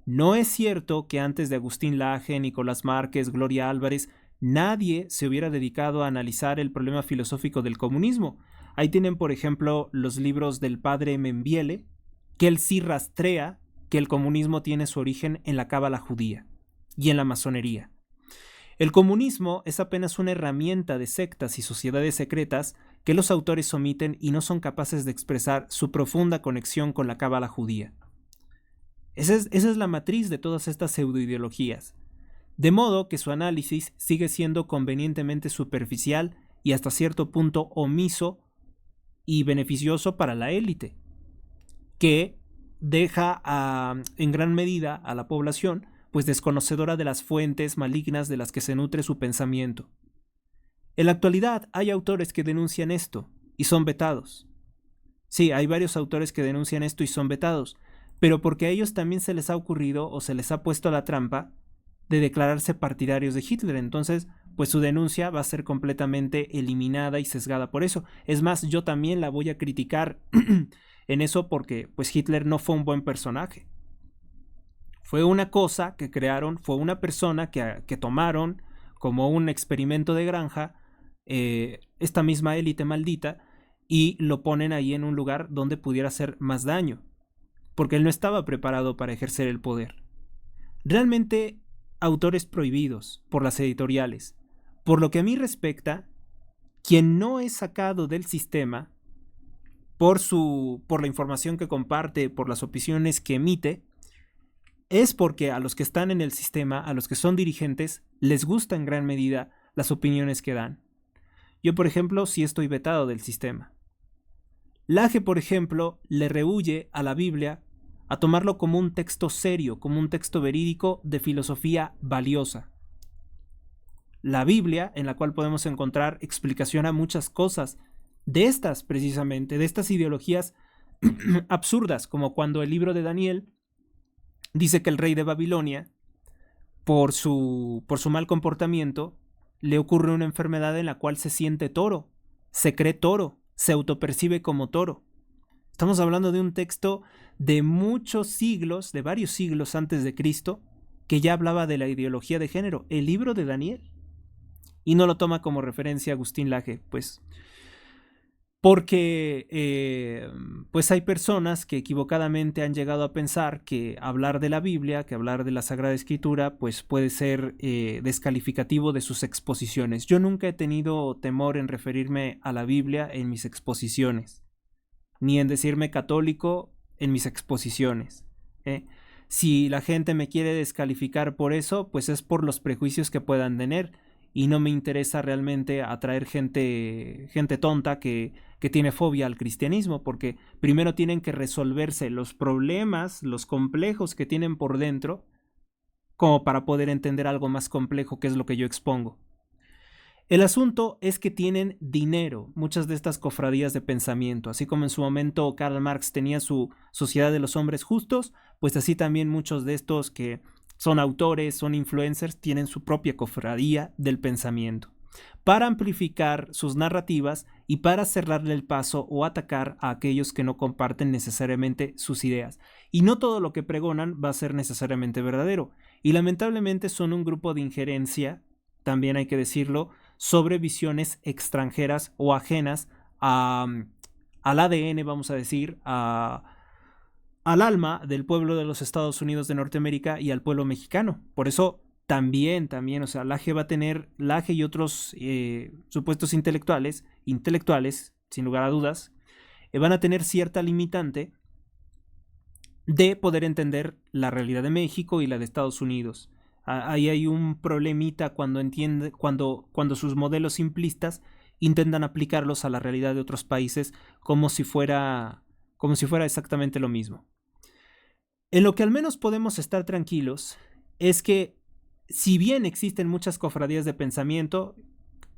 No es cierto que antes de Agustín Laje, Nicolás Márquez, Gloria Álvarez, nadie se hubiera dedicado a analizar el problema filosófico del comunismo. Ahí tienen, por ejemplo, los libros del padre Membiele, que él sí rastrea que el comunismo tiene su origen en la cábala judía y en la masonería. El comunismo es apenas una herramienta de sectas y sociedades secretas que los autores omiten y no son capaces de expresar su profunda conexión con la cábala judía. Esa es la matriz de todas estas pseudoideologías. De modo que su análisis sigue siendo convenientemente superficial y hasta cierto punto omiso y beneficioso para la élite, que deja en gran medida a la población pues desconocedora de las fuentes malignas de las que se nutre su pensamiento. En la actualidad hay autores que denuncian esto y son vetados. Sí, hay varios autores que denuncian esto y son vetados, pero porque a ellos también se les ha ocurrido o se les ha puesto la trampa de declararse partidarios de Hitler. Entonces, pues su denuncia va a ser completamente eliminada y sesgada por eso. Es más, yo también la voy a criticar en eso porque pues Hitler no fue un buen personaje. Fue una cosa que crearon, fue una persona que tomaron como un experimento de granja, esta misma élite maldita, y lo ponen ahí en un lugar donde pudiera hacer más daño, porque él no estaba preparado para ejercer el poder. Realmente, autores prohibidos por las editoriales. Por lo que a mí respecta, quien no es sacado del sistema por la información que comparte, por las opiniones que emite, es porque a los que están en el sistema, a los que son dirigentes, les gusta en gran medida las opiniones que dan. Yo, por ejemplo, sí estoy vetado del sistema. Laje, por ejemplo, le rehúye a la Biblia a tomarlo como un texto serio, como un texto verídico de filosofía valiosa. La Biblia, en la cual podemos encontrar explicación a muchas cosas, de estas precisamente, de estas ideologías absurdas, como cuando el libro de Daniel dice que el rey de Babilonia, por su mal comportamiento, le ocurre una enfermedad en la cual se siente toro, se cree toro, se autopercibe como toro. Estamos hablando de un texto de muchos siglos, de varios siglos antes de Cristo, que ya hablaba de la ideología de género, el libro de Daniel. Y no lo toma como referencia Agustín Laje, pues porque pues hay personas que equivocadamente han llegado a pensar que hablar de la Biblia, que hablar de la Sagrada Escritura, pues puede ser descalificativo de sus exposiciones. Yo nunca he tenido temor en referirme a la Biblia en mis exposiciones, ni en decirme católico en mis exposiciones. ¿eh? Si la gente me quiere descalificar por eso, pues es por los prejuicios que puedan tener, y no me interesa realmente atraer gente tonta que tiene fobia al cristianismo, porque primero tienen que resolverse los problemas, los complejos que tienen por dentro, como para poder entender algo más complejo, que es lo que yo expongo. El asunto es que tienen dinero, muchas de estas cofradías de pensamiento, así como en su momento Karl Marx tenía su Sociedad de los Hombres Justos, pues así también muchos de estos que son autores, son influencers, tienen su propia cofradía del pensamiento, para amplificar sus narrativas y para cerrarle el paso o atacar a aquellos que no comparten necesariamente sus ideas. Y no todo lo que pregonan va a ser necesariamente verdadero, y lamentablemente son un grupo de injerencia, también hay que decirlo, sobre visiones extranjeras o ajenas al ADN, vamos a decir, al alma del pueblo de los Estados Unidos de Norteamérica y al pueblo mexicano. Por eso también, o sea, Laje va a tener, Laje y otros supuestos intelectuales, sin lugar a dudas, van a tener cierta limitante de poder entender la realidad de México y la de Estados Unidos. Ahí hay un problemita cuando sus modelos simplistas intentan aplicarlos a la realidad de otros países como si fuera exactamente lo mismo. En lo que al menos podemos estar tranquilos es que, si bien existen muchas cofradías de pensamiento,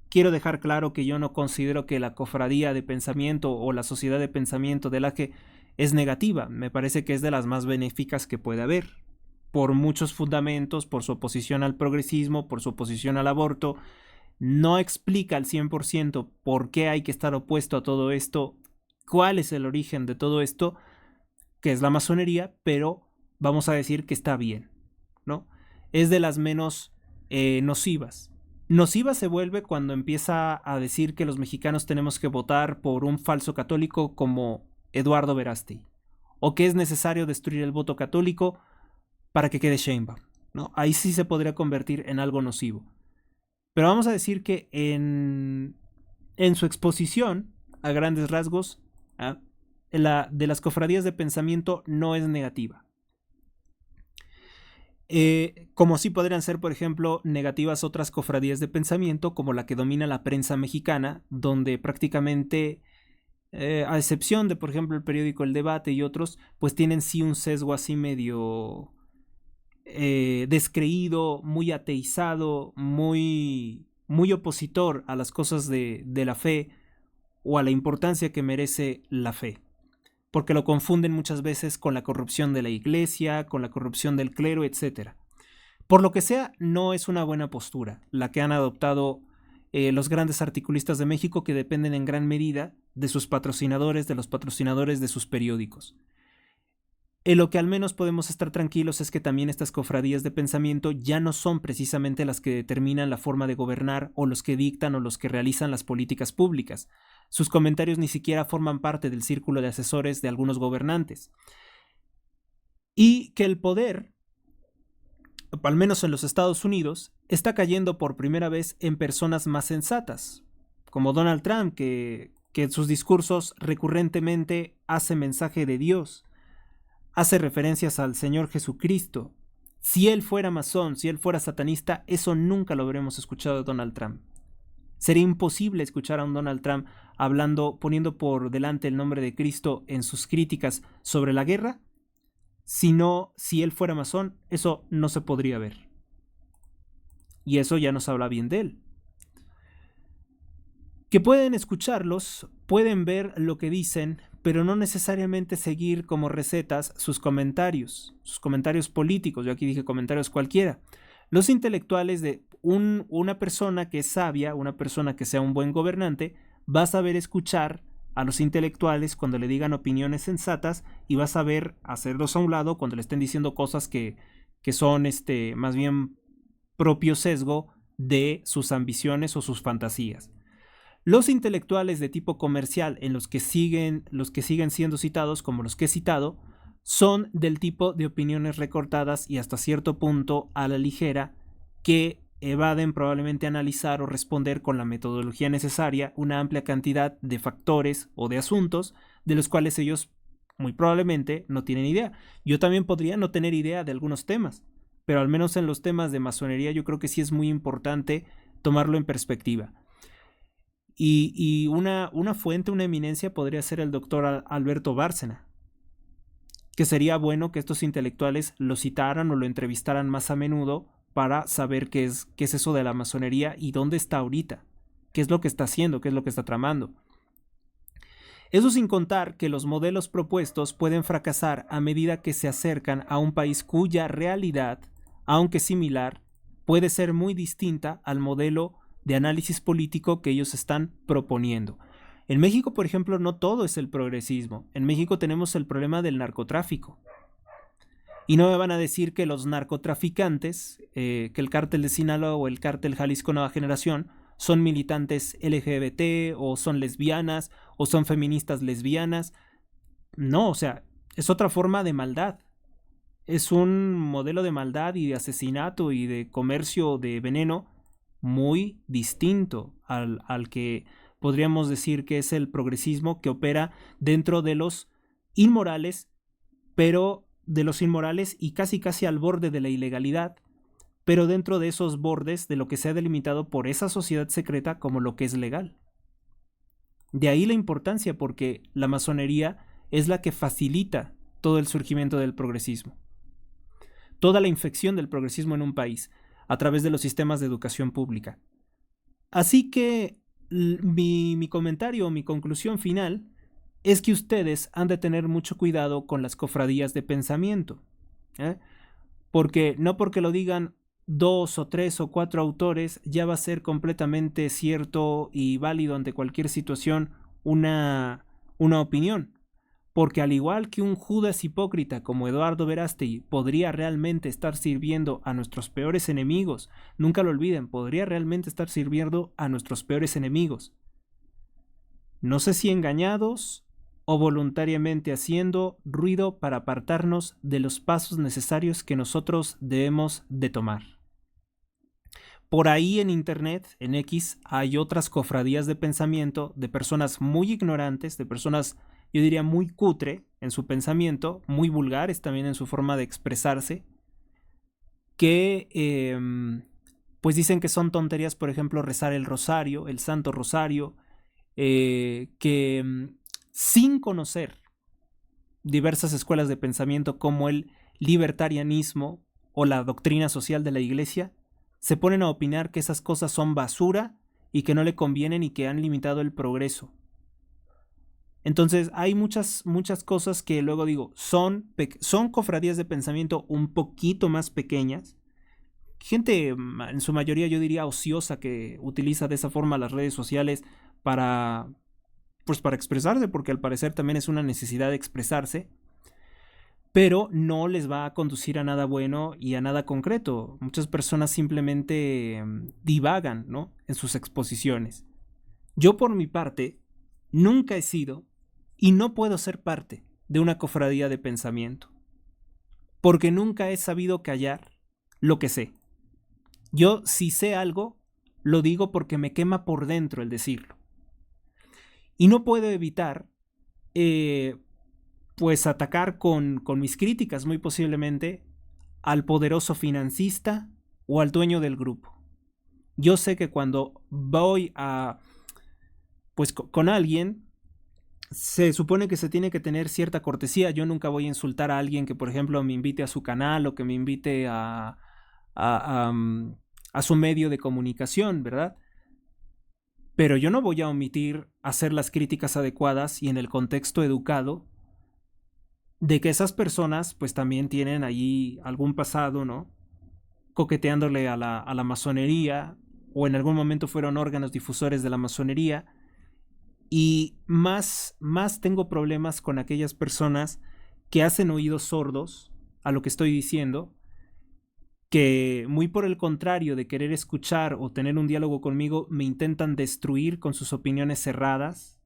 quiero dejar claro que yo no considero que la cofradía de pensamiento o la sociedad de pensamiento de la que es negativa. Me parece que es de las más benéficas que puede haber, por muchos fundamentos, por su oposición al progresismo, por su oposición al aborto. No explica al 100% por qué hay que estar opuesto a todo esto, cuál es el origen de todo esto, que es la masonería, pero vamos a decir que está bien, ¿no? Es de las menos nocivas. Nociva se vuelve cuando empieza a decir que los mexicanos tenemos que votar por un falso católico como Eduardo Verástegui, o que es necesario destruir el voto católico para que quede Sheinbaum, ¿no? Ahí sí se podría convertir en algo nocivo. Pero vamos a decir que en su exposición, a grandes rasgos, de las cofradías de pensamiento no es negativa. Como sí podrían ser, por ejemplo, negativas otras cofradías de pensamiento, como la que domina la prensa mexicana, donde prácticamente, a excepción de, por ejemplo, el periódico El Debate y otros, pues tienen sí un sesgo así medio descreído, muy ateizado, muy opositor a las cosas de la fe o a la importancia que merece la fe, porque lo confunden muchas veces con la corrupción de la iglesia, con la corrupción del clero, etc. Por lo que sea, no es una buena postura la que han adoptado los grandes articulistas de México, que dependen en gran medida de sus patrocinadores, de los patrocinadores de sus periódicos. En lo que al menos podemos estar tranquilos es que también estas cofradías de pensamiento ya no son precisamente las que determinan la forma de gobernar, o los que dictan o los que realizan las políticas públicas. Sus comentarios ni siquiera forman parte del círculo de asesores de algunos gobernantes. Y que el poder, al menos en los Estados Unidos, está cayendo por primera vez en personas más sensatas, como Donald Trump, que en sus discursos recurrentemente hace mensaje de Dios, hace referencias al Señor Jesucristo. Si él fuera masón, si él fuera satanista, eso nunca lo habremos escuchado de Donald Trump. Sería imposible escuchar a un Donald Trump poniendo por delante el nombre de Cristo en sus críticas sobre la guerra. Si él fuera masón, eso no se podría ver. Y eso ya nos habla bien de él. Que pueden escucharlos, pueden ver lo que dicen, pero no necesariamente seguir como recetas sus comentarios políticos. Yo aquí dije comentarios cualquiera. Los intelectuales de una persona que es sabia, una persona que sea un buen gobernante, va a saber escuchar a los intelectuales cuando le digan opiniones sensatas, y va a saber hacerlos a un lado cuando le estén diciendo cosas que son más bien propio sesgo de sus ambiciones o sus fantasías. Los intelectuales de tipo comercial, en los que siguen siendo citados, como los que he citado, son del tipo de opiniones recortadas y hasta cierto punto a la ligera, que evaden probablemente analizar o responder con la metodología necesaria una amplia cantidad de factores o de asuntos de los cuales ellos muy probablemente no tienen idea. Yo también podría no tener idea de algunos temas, pero al menos en los temas de masonería yo creo que sí es muy importante tomarlo en perspectiva. Y una fuente, una eminencia podría ser el doctor Alberto Bárcena, que sería bueno que estos intelectuales lo citaran o lo entrevistaran más a menudo para saber qué es eso de la masonería y dónde está ahorita, qué es lo que está haciendo, qué es lo que está tramando. Eso sin contar que los modelos propuestos pueden fracasar a medida que se acercan a un país cuya realidad, aunque similar, puede ser muy distinta al modelo de análisis político que ellos están proponiendo. En México, por ejemplo, no todo es el progresismo. En México tenemos el problema del narcotráfico. Y no me van a decir que los narcotraficantes, que el cártel de Sinaloa o el cártel Jalisco Nueva Generación son militantes LGBT o son lesbianas o son feministas lesbianas. No, o sea, es otra forma de maldad. Es un modelo de maldad y de asesinato y de comercio de veneno muy distinto al que podríamos decir que es el progresismo que opera dentro de los inmorales, pero de los inmorales y casi al borde de la ilegalidad, pero dentro de esos bordes de lo que se ha delimitado por esa sociedad secreta como lo que es legal. De ahí la importancia, porque la masonería es la que facilita todo el surgimiento del progresismo, toda la infección del progresismo en un país a través de los sistemas de educación pública. Así que mi comentario, mi conclusión final es que ustedes han de tener mucho cuidado con las cofradías de pensamiento, porque no porque lo digan 2 o 3 o 4 autores ya va a ser completamente cierto y válido ante cualquier situación una opinión. Porque al igual que un Judas hipócrita como Eduardo Verástegui podría realmente estar sirviendo a nuestros peores enemigos, nunca lo olviden, podría realmente estar sirviendo a nuestros peores enemigos. No sé si engañados o voluntariamente haciendo ruido para apartarnos de los pasos necesarios que nosotros debemos de tomar. Por ahí en internet, en X, hay otras cofradías de pensamiento de personas muy ignorantes, de personas, yo diría, muy cutre en su pensamiento, muy vulgares también en su forma de expresarse, que pues dicen que son tonterías, por ejemplo, rezar el rosario, el Santo Rosario, que sin conocer diversas escuelas de pensamiento como el libertarianismo o la doctrina social de la Iglesia, se ponen a opinar que esas cosas son basura y que no le convienen y que han limitado el progreso. Entonces hay muchas cosas que luego digo, son cofradías de pensamiento un poquito más pequeñas, gente en su mayoría yo diría ociosa que utiliza de esa forma las redes sociales para expresarse, porque al parecer también es una necesidad de expresarse, pero no les va a conducir a nada bueno y a nada concreto. Muchas personas simplemente divagan, ¿no?, en sus exposiciones. Yo por mi parte nunca he sido y no puedo ser parte de una cofradía de pensamiento, porque nunca he sabido callar lo que sé. Yo si sé algo, lo digo porque me quema por dentro el decirlo. Y no puedo evitar pues atacar con mis críticas muy posiblemente al poderoso financista o al dueño del grupo. Yo sé que cuando voy a pues con alguien se supone que se tiene que tener cierta cortesía. Yo nunca voy a insultar a alguien que por ejemplo me invite a su canal o que me invite a su medio de comunicación, ¿verdad? Pero yo no voy a omitir hacer las críticas adecuadas y en el contexto educado de que esas personas pues también tienen allí algún pasado, ¿no?, coqueteándole a la masonería, o en algún momento fueron órganos difusores de la masonería. Y más tengo problemas con aquellas personas que hacen oídos sordos a lo que estoy diciendo, que muy por el contrario de querer escuchar o tener un diálogo conmigo, me intentan destruir con sus opiniones cerradas,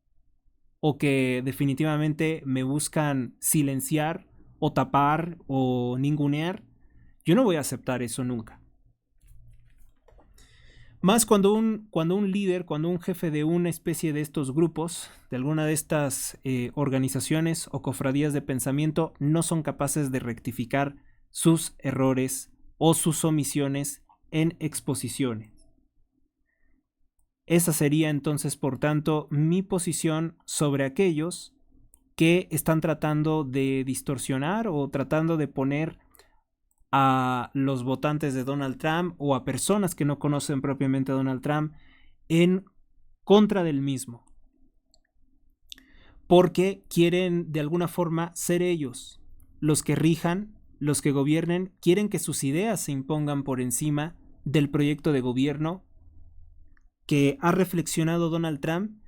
o que definitivamente me buscan silenciar o tapar o ningunear. Yo no voy a aceptar eso nunca. Más cuando un líder, cuando un jefe de una especie de estos grupos, de alguna de estas organizaciones o cofradías de pensamiento, no son capaces de rectificar sus errores o sus omisiones en exposiciones. Esa sería entonces, por tanto, mi posición sobre aquellos que están tratando de distorsionar o tratando de poner a los votantes de Donald Trump o a personas que no conocen propiamente a Donald Trump en contra del mismo. Porque quieren de alguna forma ser ellos los que rijan, los que gobiernen, quieren que sus ideas se impongan por encima del proyecto de gobierno que ha reflexionado Donald Trump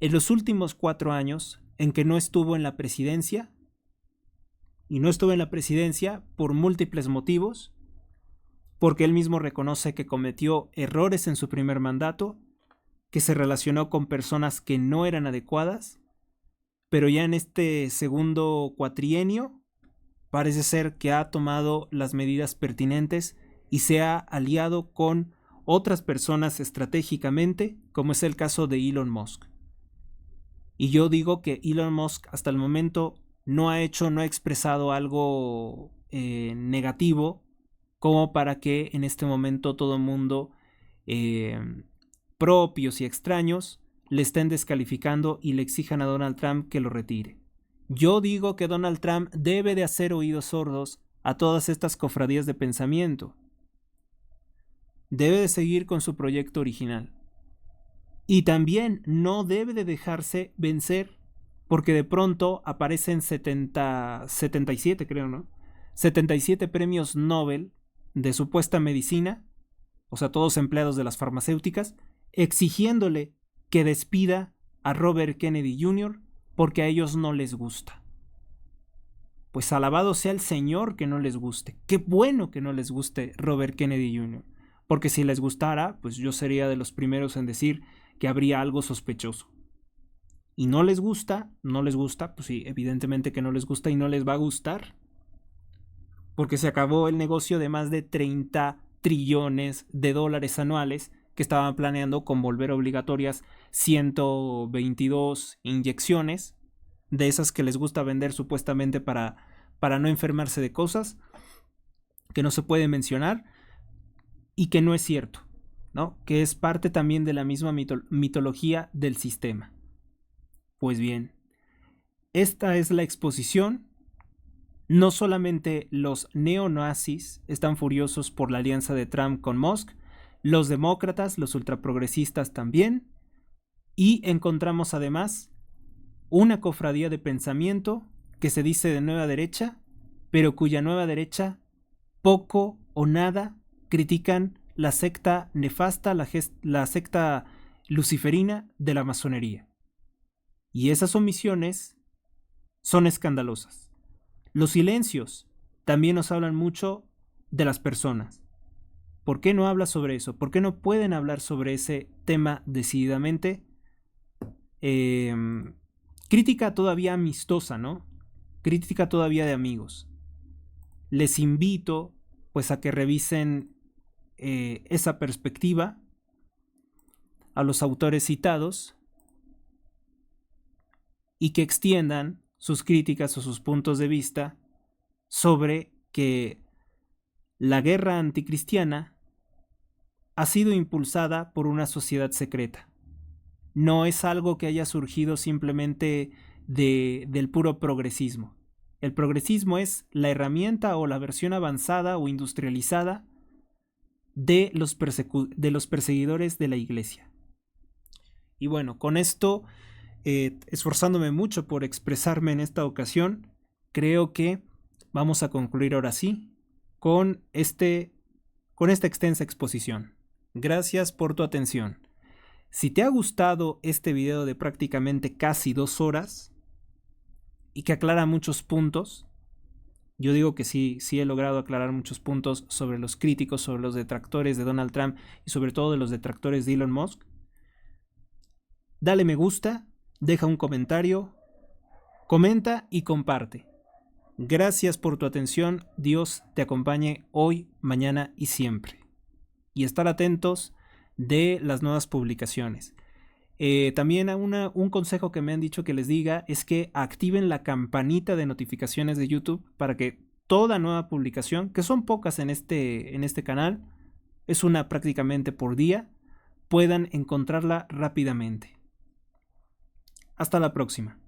en los últimos 4 años en que no estuvo en la presidencia. Y no estuvo en la presidencia por múltiples motivos, porque él mismo reconoce que cometió errores en su primer mandato, que se relacionó con personas que no eran adecuadas, pero ya en este segundo cuatrienio parece ser que ha tomado las medidas pertinentes y se ha aliado con otras personas estratégicamente, como es el caso de Elon Musk. Y yo digo que Elon Musk hasta el momento no ha expresado algo negativo como para que en este momento todo el mundo, propios y extraños, le estén descalificando y le exijan a Donald Trump que lo retire. Yo digo que Donald Trump debe de hacer oídos sordos a todas estas cofradías de pensamiento. Debe de seguir con su proyecto original. Y también no debe de dejarse vencer porque de pronto aparecen 77, creo, ¿no? 77 premios Nobel de supuesta medicina, o sea, todos empleados de las farmacéuticas, exigiéndole que despida a Robert Kennedy Jr. porque a ellos no les gusta. Pues alabado sea el Señor que no les guste. Qué bueno que no les guste Robert Kennedy Jr. Porque si les gustara, pues yo sería de los primeros en decir que habría algo sospechoso. Y no les gusta, pues sí, evidentemente que no les gusta y no les va a gustar. Porque se acabó el negocio de más de 30 trillones de dólares anuales que estaban planeando con volver obligatorias 122 inyecciones, de esas que les gusta vender supuestamente para no enfermarse de cosas que no se puede mencionar y que no es cierto, ¿no? Que es parte también de la misma mitología del sistema. Pues bien, esta es la exposición. No solamente los neonazis están furiosos por la alianza de Trump con Musk, los demócratas, los ultraprogresistas también, y encontramos además una cofradía de pensamiento que se dice de nueva derecha, pero cuya nueva derecha poco o nada critican la secta nefasta, la secta luciferina de la masonería. Y esas omisiones son escandalosas. Los silencios también nos hablan mucho de las personas. ¿Por qué no habla sobre eso? ¿Por qué no pueden hablar sobre ese tema decididamente? Crítica todavía amistosa, ¿no? Crítica todavía de amigos. Les invito pues a que revisen esa perspectiva a los autores citados y que extiendan sus críticas o sus puntos de vista sobre que la guerra anticristiana ha sido impulsada por una sociedad secreta. No es algo que haya surgido simplemente del puro progresismo. El progresismo es la herramienta o la versión avanzada o industrializada de los perseguidores de la iglesia. Y bueno, con esto, esforzándome mucho por expresarme en esta ocasión, creo que vamos a concluir ahora sí con esta extensa exposición. Gracias por tu atención. Si te ha gustado este video de prácticamente casi 2 horas y que aclara muchos puntos, yo digo que sí he logrado aclarar muchos puntos sobre los críticos, sobre los detractores de Donald Trump y sobre todo de los detractores de Elon Musk, dale me gusta, deja un comentario, comenta y comparte. Gracias por tu atención, Dios te acompañe hoy, mañana y siempre. Y estar atentos de las nuevas publicaciones. También un consejo que me han dicho que les diga es que activen la campanita de notificaciones de YouTube para que toda nueva publicación, que son pocas en este canal, es una prácticamente por día, puedan encontrarla rápidamente. Hasta la próxima.